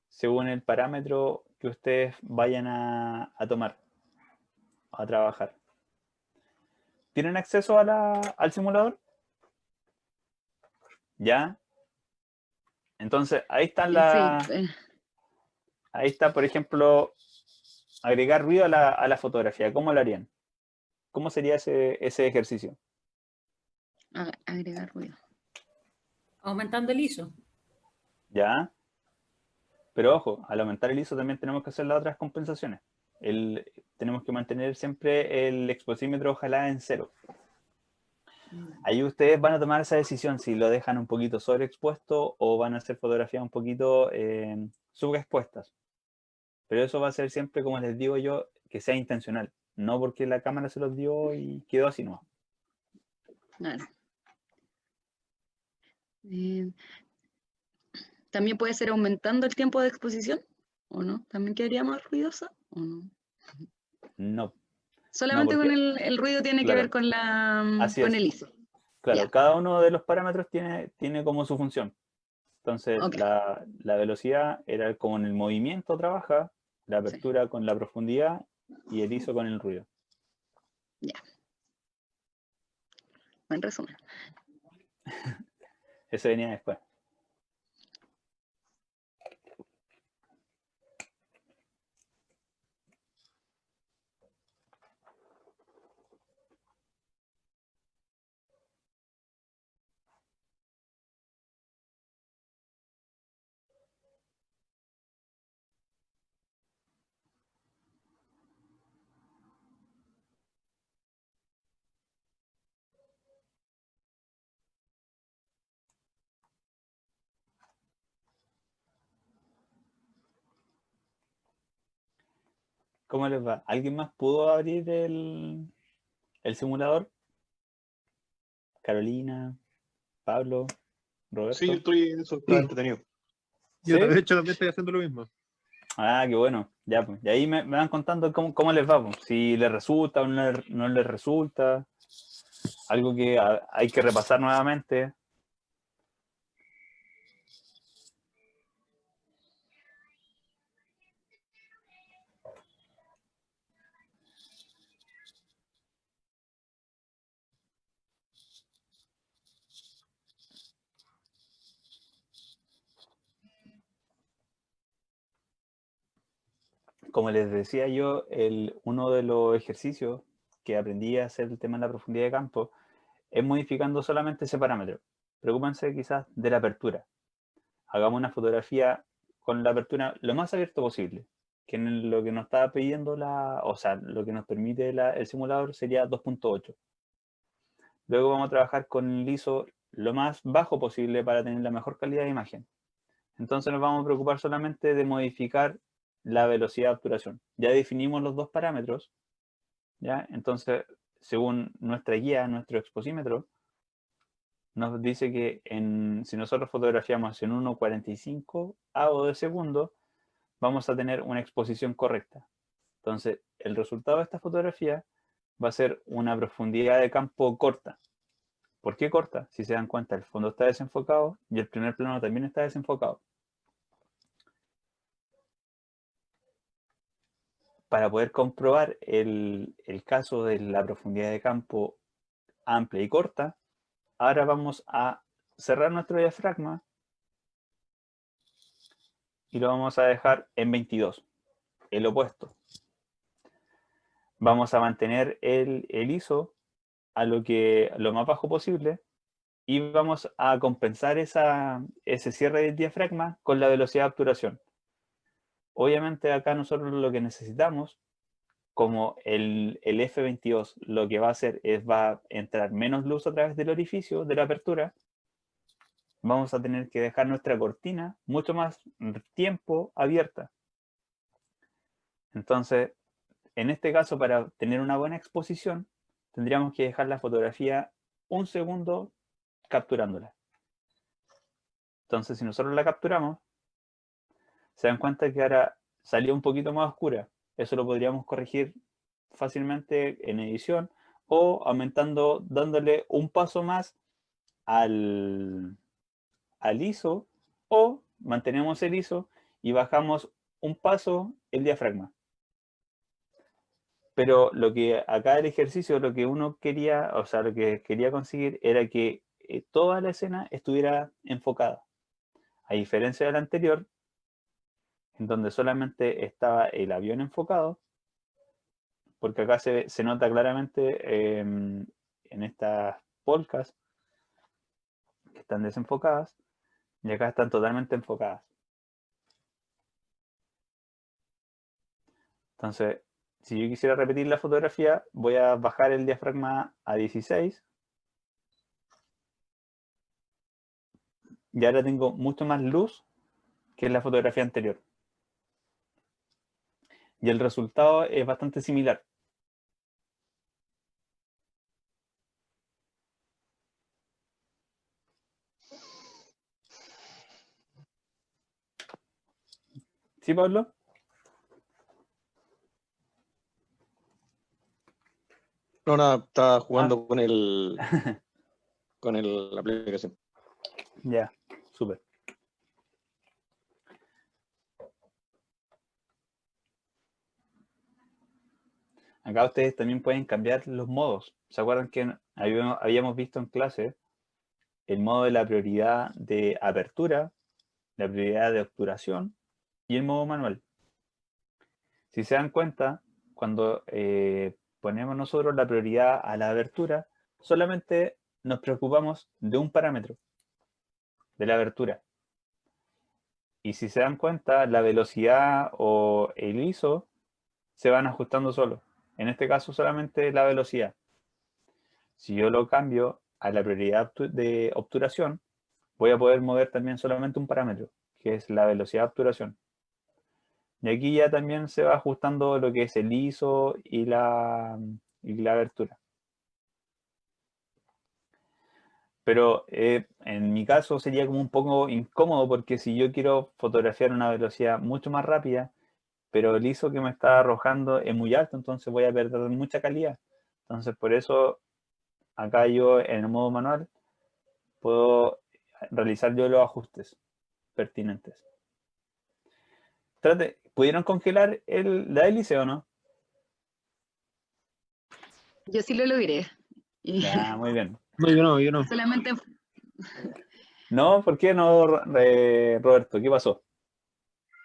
según el parámetro que ustedes vayan a tomar, a trabajar. ¿Tienen acceso al simulador? ¿Ya? Entonces, ahí está Sí, ahí está, por ejemplo, agregar ruido a la fotografía. ¿Cómo lo harían? ¿Cómo sería ese ejercicio? agregar ruido. Aumentando el ISO. ¿Ya? Pero ojo, al aumentar el ISO también tenemos que hacer las otras compensaciones. Tenemos que mantener siempre el exposímetro ojalá en 0. Ahí ustedes van a tomar esa decisión si lo dejan un poquito sobreexpuesto o van a hacer fotografías un poquito subexpuestas. Pero eso va a ser siempre, como les digo yo, que sea intencional. No porque la cámara se los dio y quedó así, no. Claro. También puede ser aumentando el tiempo de exposición, ¿o no? ¿También quedaría más ruidosa, o no? No. Solamente con Porque, el ruido tiene que ver claro, con así con es. el ISO. Claro, Ya, cada uno de los parámetros tiene como su función. Entonces, ok, la velocidad era como en el movimiento trabaja, la sí, apertura con la profundidad y el ISO con el ruido. ya. Buen resumen. Ese venía después. ¿Cómo les va? ¿Alguien más pudo abrir el simulador? Carolina, Pablo, Sí, yo Roberto. estoy en eso, está Sí, entretenido. yo ¿Sí? de hecho también estoy haciendo lo mismo. Ah, qué bueno. Ya, pues. Y ahí me van contando cómo les va, pues. Si les resulta o no les resulta. Algo que hay que repasar nuevamente. Como les decía yo, uno de los ejercicios que aprendí a hacer el tema de la profundidad de campo es modificando solamente ese parámetro. Preocúpense quizás de la apertura. Hagamos una fotografía con la apertura lo más abierto posible, que en lo que nos estaba pidiendo o sea, lo que nos permite el simulador sería 2.8. Luego vamos a trabajar con el ISO lo más bajo posible para tener la mejor calidad de imagen. Entonces nos vamos a preocupar solamente de modificar la velocidad de obturación. Ya definimos los dos parámetros, ¿ya? Entonces, según nuestra guía, nuestro exposímetro, nos dice que si nosotros fotografiamos en 1.45 AO de segundo, vamos a tener una exposición correcta. Entonces, el resultado de esta fotografía va a ser una profundidad de campo corta. ¿Por qué corta? Si se dan cuenta, el fondo está desenfocado y el primer plano también está desenfocado. Para poder comprobar el caso de la profundidad de campo amplia y corta, ahora vamos a cerrar nuestro diafragma y lo vamos a dejar en 22, el opuesto. Vamos a mantener el ISO a lo más bajo posible y vamos a compensar ese cierre del diafragma con la velocidad de obturación. Obviamente acá nosotros lo que necesitamos, como el F22 lo que va a hacer es va a entrar menos luz a través del orificio de la apertura, vamos a tener que dejar nuestra cortina mucho más tiempo abierta. Entonces, en este caso, para tener una buena exposición, tendríamos que dejar la fotografía un segundo capturándola. Entonces, si nosotros la capturamos, se dan cuenta que ahora salió un poquito más oscura, eso lo podríamos corregir fácilmente en edición o aumentando, dándole un paso más al ISO, o mantenemos el ISO y bajamos un paso el diafragma. Pero lo que acá el ejercicio, lo que uno quería, o sea, lo que quería conseguir era que toda la escena estuviera enfocada. A diferencia del anterior, en donde solamente estaba el avión enfocado, porque acá se nota claramente en estas polcas que están desenfocadas, y acá están totalmente enfocadas. Entonces, si yo quisiera repetir la fotografía, voy a bajar el diafragma a 16. Y ahora tengo mucho más luz que en la fotografía anterior. Y el resultado es bastante similar. ¿Sí, Pablo? No, nada, estaba jugando con la aplicación. Ya, súper. Acá ustedes también pueden cambiar los modos. ¿Se acuerdan que habíamos visto en clase el modo de la prioridad de apertura, la prioridad de obturación y el modo manual? Si se dan cuenta, cuando ponemos nosotros la prioridad a la abertura, solamente nos preocupamos de un parámetro, de la abertura. Y si se dan cuenta, la velocidad o el ISO se van ajustando solo. En este caso solamente la velocidad. Si yo lo cambio a la prioridad de obturación, voy a poder mover también solamente un parámetro, que es la velocidad de obturación. Y aquí ya también se va ajustando lo que es el ISO y la abertura. Pero en mi caso sería como un poco incómodo porque si yo quiero fotografiar a una velocidad mucho más rápida, pero el ISO que me está arrojando es muy alto, entonces voy a perder mucha calidad. Entonces por eso acá yo en el modo manual puedo realizar yo los ajustes pertinentes. ¿Pudieron congelar la hélice o no? Yo sí lo logré. Y Ya, muy bien. No, yo no. solamente No, ¿por qué no, Roberto? ¿Qué pasó?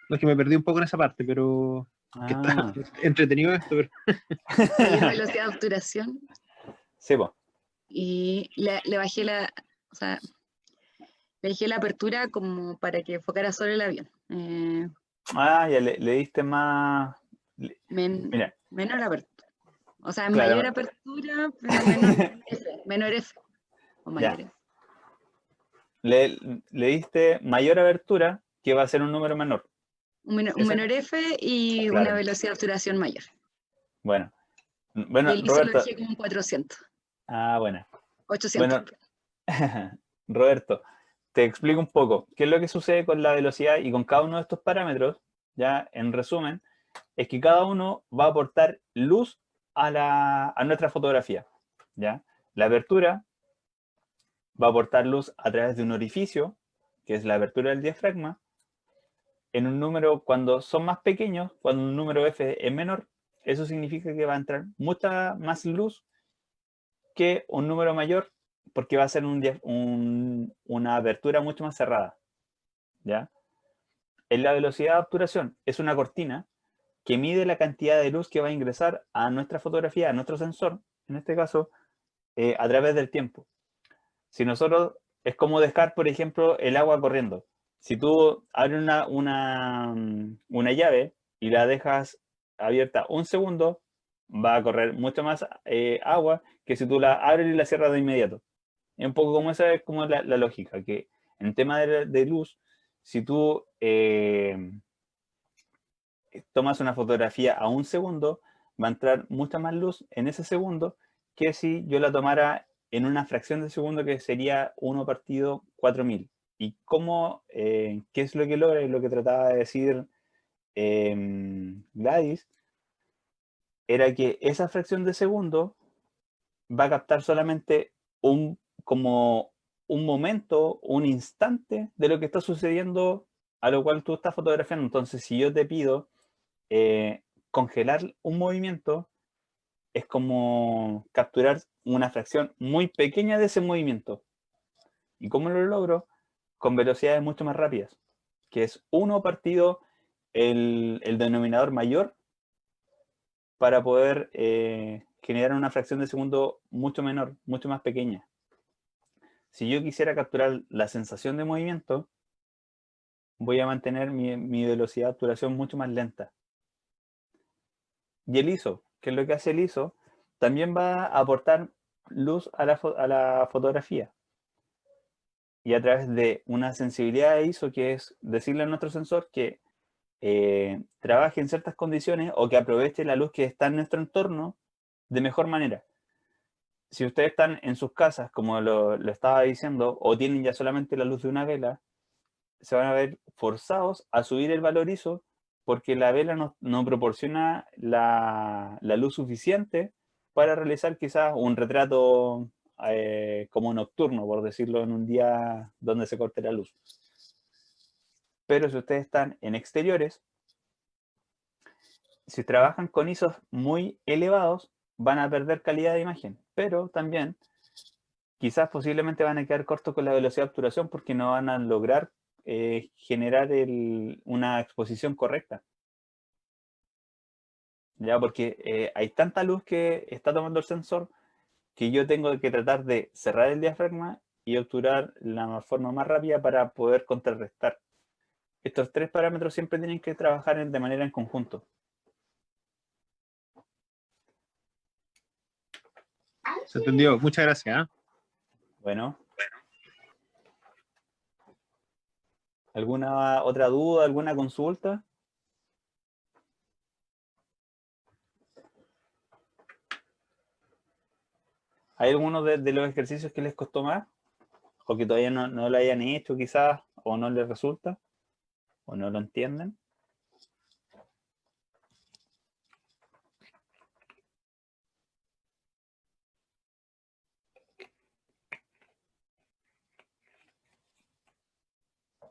No, es que me perdí un poco en esa parte, pero que está Ah, entretenido esto. Pero... mayor velocidad de obturación sí, po. y le bajé o sea, le dejé la apertura como para que enfocara solo el avión. Ya le diste más. Mira, Menor apertura. O sea, mayor claro. apertura, pero menor F o mayor Ya. F. Le diste mayor abertura, que va a ser un número menor. Un menor F y una Claro. velocidad de obturación mayor. Bueno, Y el ISO lo Roberto. dejé como un 400. Bueno. 800. Bueno, Roberto, te explico un poco qué es lo que sucede con la velocidad y con cada uno de estos parámetros. Ya, en resumen, es que cada uno va a aportar luz a nuestra fotografía. ¿Ya? La abertura va a aportar luz a través de un orificio, que es la abertura del diafragma. En un número, cuando son más pequeños, cuando un número F es menor, eso significa que va a entrar mucha más luz que un número mayor, porque va a ser una abertura mucho más cerrada. ¿Ya? En la velocidad de obturación es una cortina que mide la cantidad de luz que va a ingresar a nuestra fotografía, a nuestro sensor, en este caso, a través del tiempo. Si nosotros, es como dejar, por ejemplo, el agua corriendo. Si tú abres una llave y la dejas abierta un segundo, va a correr mucho más agua que si tú la abres y la cierras de inmediato. Es un poco como esa es como la lógica, que en tema de luz, si tú tomas una fotografía a un segundo, va a entrar mucha más luz en ese segundo que si yo la tomara en una fracción de segundo que sería 1 partido 4000. ¿Y cómo, qué es lo que logra? Es lo que trataba de decir Gladys, era que esa fracción de segundo va a captar solamente como un momento, un instante de lo que está sucediendo a lo cual tú estás fotografiando. Entonces, si yo te pido congelar un movimiento, es como capturar una fracción muy pequeña de ese movimiento. ¿Y cómo lo logro? Con velocidades mucho más rápidas, que es 1 partido el denominador mayor para poder generar una fracción de segundo mucho menor, mucho más pequeña. Si yo quisiera capturar la sensación de movimiento, voy a mantener mi velocidad de obturación mucho más lenta. Y el ISO, ¿qué es lo que hace el ISO? También va a aportar luz a la fotografía. Y a través de una sensibilidad de ISO, que es decirle a nuestro sensor que trabaje en ciertas condiciones o que aproveche la luz que está en nuestro entorno de mejor manera. Si ustedes están en sus casas, como lo estaba diciendo, o tienen ya solamente la luz de una vela, se van a ver forzados a subir el valor ISO porque la vela no proporciona la luz suficiente para realizar quizás un retrato como nocturno, por decirlo, en un día donde se corte la luz. Pero si ustedes están en exteriores, si trabajan con ISOs muy elevados, van a perder calidad de imagen, pero también quizás posiblemente van a quedar cortos con la velocidad de obturación porque no van a lograr generar una exposición correcta. Ya, porque hay tanta luz que está tomando el sensor que yo tengo que tratar de cerrar el diafragma y obturar la forma más rápida para poder contrarrestar. Estos 3 parámetros siempre tienen que trabajar de manera en conjunto. Se entendió. Muchas gracias. Bueno. ¿Alguna otra duda, alguna consulta? ¿Hay alguno de los ejercicios que les costó más? ¿O que todavía no lo hayan hecho quizás? ¿O no les resulta? ¿O no lo entienden?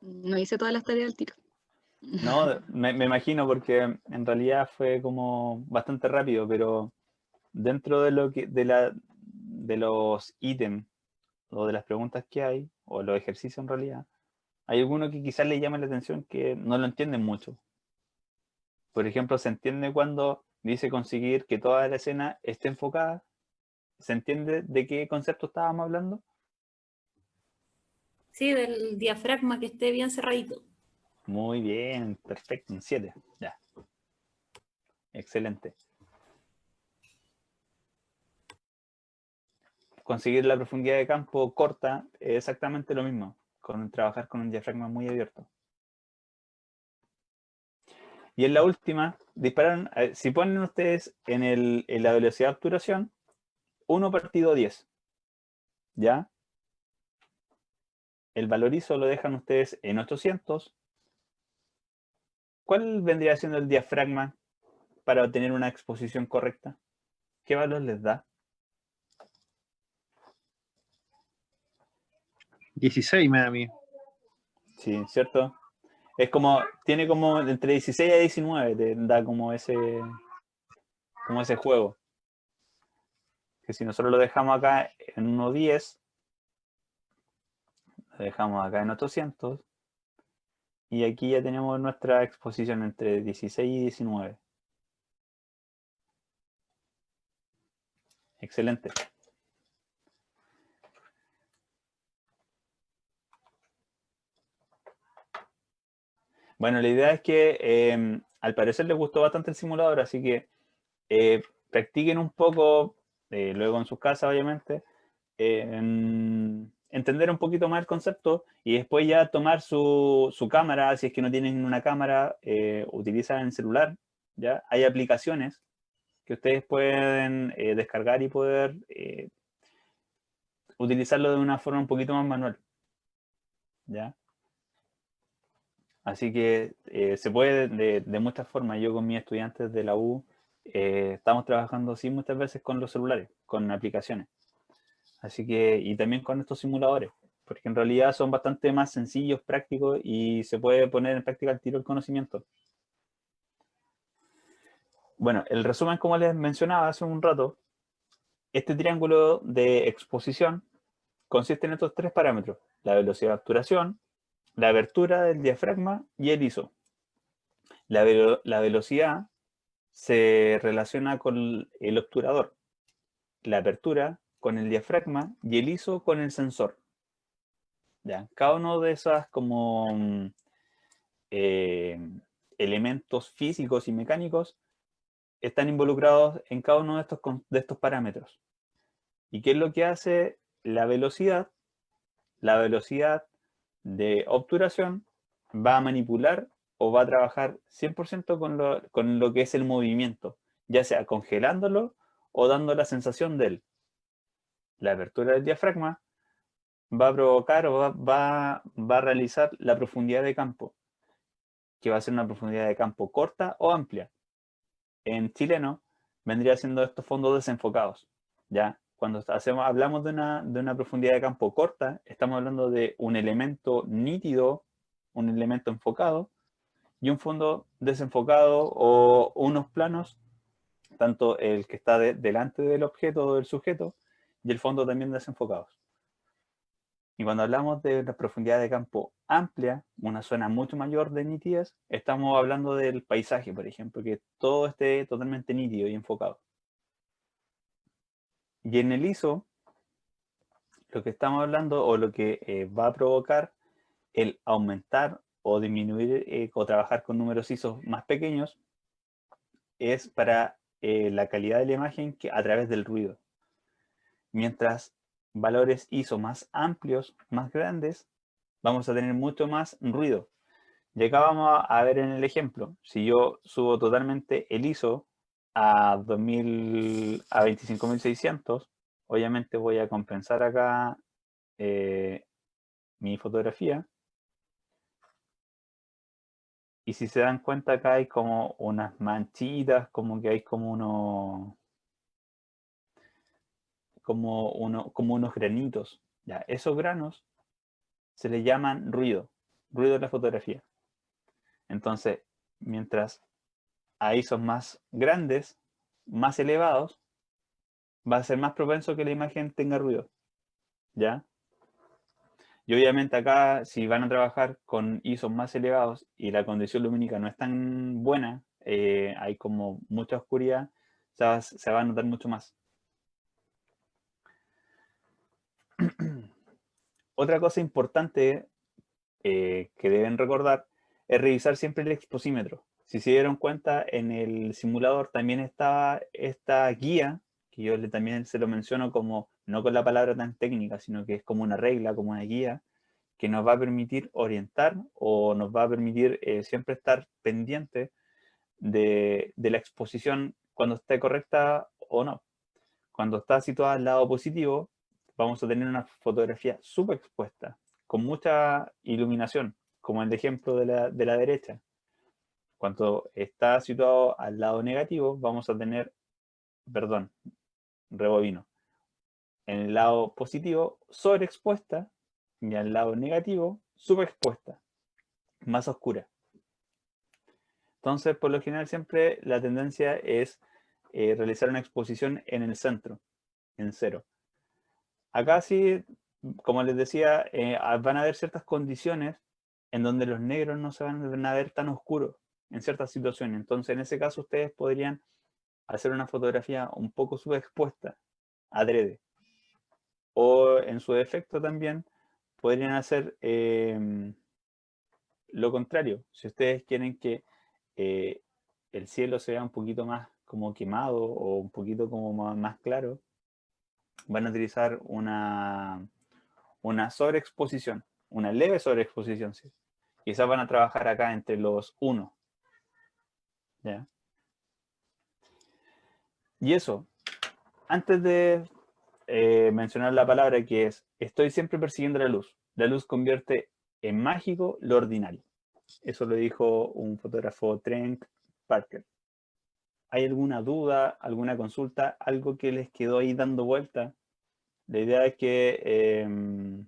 No hice todas las tareas al tiro. No, me imagino porque en realidad fue como bastante rápido, pero dentro de de los ítems o de las preguntas que hay, o los ejercicios en realidad, hay alguno que quizás le llame la atención que no lo entienden mucho. Por ejemplo, se entiende cuando dice conseguir que toda la escena esté enfocada. ¿Se entiende de qué concepto estábamos hablando? Sí, del diafragma que esté bien cerradito. Muy bien, perfecto, un 7. Ya. Excelente. Conseguir la profundidad de campo corta es exactamente lo mismo, con trabajar con un diafragma muy abierto. Y en la última, dispararon, si ponen ustedes en la velocidad de obturación, 1 partido 10. ¿Ya? El valor ISO lo dejan ustedes en 800. ¿Cuál vendría siendo el diafragma para obtener una exposición correcta? ¿Qué valor les da? 16 me da a mí. Sí, ¿cierto? Es como, tiene como entre 16 a 19, te da como ese juego. Que si nosotros lo dejamos acá en 1.10, lo dejamos acá en 800, y aquí ya tenemos nuestra exposición entre 16 y 19. Excelente. Bueno, la idea es que al parecer les gustó bastante el simulador, así que practiquen un poco, luego en sus casas obviamente, entender un poquito más el concepto y después ya tomar su cámara, si es que no tienen una cámara, utilizan el celular, ¿ya? Hay aplicaciones que ustedes pueden descargar y poder utilizarlo de una forma un poquito más manual, ¿ya? Así que se puede de muchas formas. Yo con mis estudiantes de la U estamos trabajando así muchas veces con los celulares, con aplicaciones. Así que, y también con estos simuladores, porque en realidad son bastante más sencillos, prácticos y se puede poner en práctica al tiro el conocimiento. Bueno, el resumen, como les mencionaba hace un rato, este triángulo de exposición consiste en estos tres parámetros: la velocidad de obturación, la abertura del diafragma y el ISO. La velocidad se relaciona con el obturador, la apertura con el diafragma y el ISO con el sensor. ¿Ya? Cada uno de esas como elementos físicos y mecánicos están involucrados en cada uno de estos parámetros. ¿Y qué es lo que hace la velocidad? La velocidad de obturación va a manipular o va a trabajar 100% con lo que es el movimiento, ya sea congelándolo o dando la sensación de él. La apertura del diafragma va a provocar o va a realizar la profundidad de campo, que va a ser una profundidad de campo corta o amplia. En chileno vendría siendo estos fondos desenfocados. ¿Ya? Cuando hablamos de una profundidad de campo corta, estamos hablando de un elemento nítido, un elemento enfocado, y un fondo desenfocado o unos planos, tanto el que está delante del objeto o del sujeto, y el fondo también desenfocados. Y cuando hablamos de una profundidad de campo amplia, una zona mucho mayor de nitidez, estamos hablando del paisaje, por ejemplo, que todo esté totalmente nítido y enfocado. Y en el ISO, lo que estamos hablando o lo que va a provocar el aumentar o disminuir o trabajar con números ISO más pequeños es para la calidad de la imagen a través del ruido. Mientras valores ISO más amplios, más grandes, vamos a tener mucho más ruido. Y acá vamos a ver en el ejemplo, si yo subo totalmente el ISO a 25.600, obviamente voy a compensar acá mi fotografía. Y si se dan cuenta, acá hay como unas manchitas, como que hay como unos granitos. Ya, esos granos se le llaman ruido de la fotografía. Entonces, mientras a ISOs más grandes, más elevados, va a ser más propenso que la imagen tenga ruido. ¿Ya? Y obviamente acá, si van a trabajar con ISOs más elevados y la condición lumínica no es tan buena, hay como mucha oscuridad, se va a notar mucho más. Otra cosa importante que deben recordar es revisar siempre el exposímetro. Si se dieron cuenta, en el simulador también estaba esta guía, que yo también se lo menciono como, no con la palabra tan técnica, sino que es como una regla, como una guía, que nos va a permitir orientar o nos va a permitir siempre estar pendiente de la exposición cuando esté correcta o no. Cuando está situada al lado positivo, vamos a tener una fotografía subexpuesta, con mucha iluminación, como el ejemplo de la derecha. Cuando está situado al lado negativo, vamos a tener, perdón, rebobino, en el lado positivo sobreexpuesta y al lado negativo subexpuesta, más oscura. Entonces, por lo general, siempre la tendencia es realizar una exposición en el centro, en cero. Acá sí, como les decía, van a haber ciertas condiciones en donde los negros no se van a ver tan oscuros en ciertas situaciones. Entonces, en ese caso, ustedes podrían hacer una fotografía un poco subexpuesta, adrede. O en su defecto también, podrían hacer lo contrario. Si ustedes quieren que el cielo se vea un poquito más como quemado o un poquito como más claro, van a utilizar una sobreexposición, una leve sobreexposición, sí. Quizás van a trabajar acá entre los 1. ¿Ya? Y eso, antes de mencionar la palabra que es, estoy siempre persiguiendo la luz. La luz convierte en mágico lo ordinario. Eso lo dijo un fotógrafo, Trent Parker. ¿Hay alguna duda, alguna consulta, algo que les quedó ahí dando vuelta? La idea es que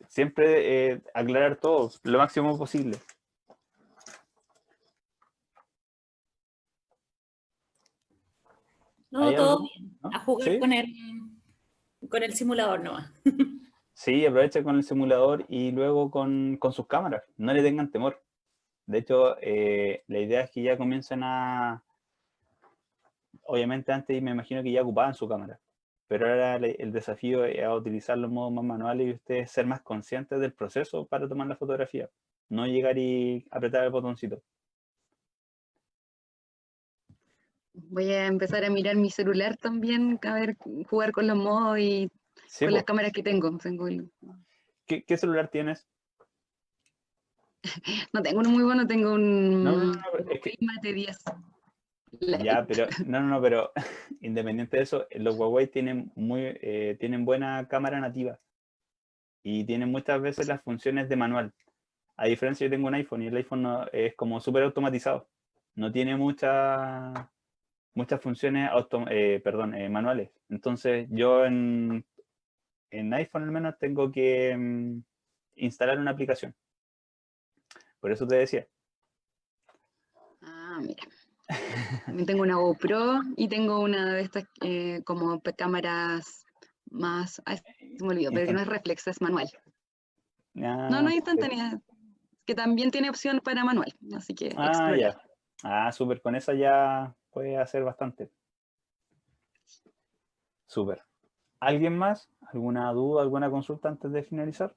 siempre aclarar todo lo máximo posible. No, ¿Hay todo algo? bien. ¿No? A jugar ¿Sí? con el simulador nomás. Sí, aprovecha con el simulador y luego con sus cámaras. No le tengan temor. De hecho, la idea es que ya comiencen a... Obviamente antes me imagino que ya ocupaban su cámara, pero ahora el desafío es a utilizar los modos más manuales y ustedes ser más conscientes del proceso para tomar la fotografía. No llegar y apretar el botoncito. Voy a empezar a mirar mi celular también, a ver, jugar con los modos y Sí, con las po. cámaras que tengo. ¿Qué celular tienes? No tengo uno muy bueno, tengo No, un es que... Huawei Mate 10 Ya, Lite. pero... No, pero independiente de eso, los Huawei tienen buena cámara nativa y tienen muchas veces las funciones de manual. A diferencia, yo tengo un iPhone y el iPhone es como súper automatizado. No tiene muchas funciones manuales. Entonces, yo en iPhone al menos tengo que instalar una aplicación. Por eso te decía. Ah, mira. También tengo una GoPro y tengo una de estas como cámaras más... Ay, se me olvidó, pero que no es reflex, es manual. No es instantánea, que también tiene opción para manual, así que explorar. Ya. Súper. Con esa ya puedes hacer bastante. Súper. ¿Alguien más? ¿Alguna duda, alguna consulta antes de finalizar?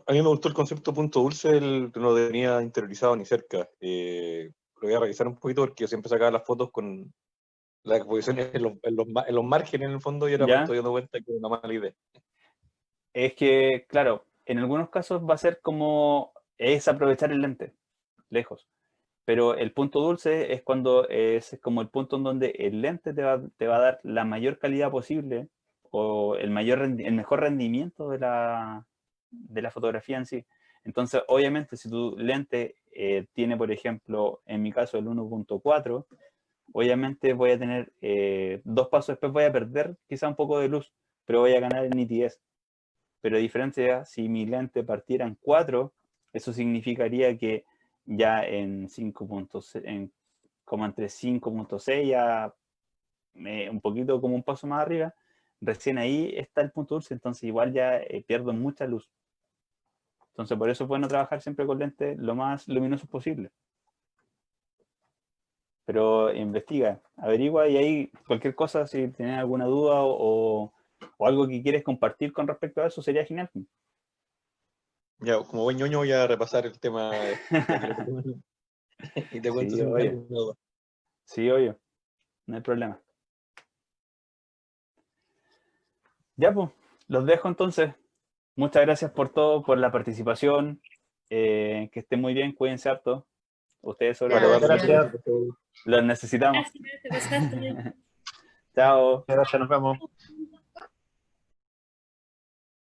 A mí me gustó el concepto punto dulce, no lo tenía interiorizado ni cerca. Lo voy a revisar un poquito porque yo siempre sacaba las fotos con las exposiciones en los márgenes en el fondo y ahora me ¿Ya? estoy dando cuenta que es una mala idea. Es que, claro, en algunos casos va a ser como es aprovechar el lente, lejos. Pero el punto dulce es cuando es como el punto en donde el lente te va a dar la mayor calidad posible o el mejor rendimiento de la fotografía en sí. Entonces, obviamente, si tu lente tiene, por ejemplo, en mi caso el 1.4, obviamente voy a tener 2 pasos después voy a perder quizá un poco de luz, pero voy a ganar en nitidez. Pero a diferencia, si mi lente partiera en 4, eso significaría que ya en 5.6, como entre 5.6, ya un poquito como un paso más arriba, recién ahí está el punto dulce, entonces igual ya pierdo mucha luz. Entonces por eso es bueno trabajar siempre con lentes lo más luminosos posible. Pero investiga, averigua y ahí cualquier cosa, si tienes alguna duda o algo que quieres compartir con respecto a eso, sería genial. Ya, como buen ñoño voy a repasar el tema y te cuento Sí, si me sale obvio. alguna duda. Sí, obvio. No hay problema. Ya, pues, los dejo entonces. Muchas gracias por todo, por la participación. Que estén muy bien, cuídense harto. Ustedes sobre Vale, todo, vale, Gracias. Gracias. los necesitamos. Gracias, te pasaste. Chao. Gracias, nos vemos.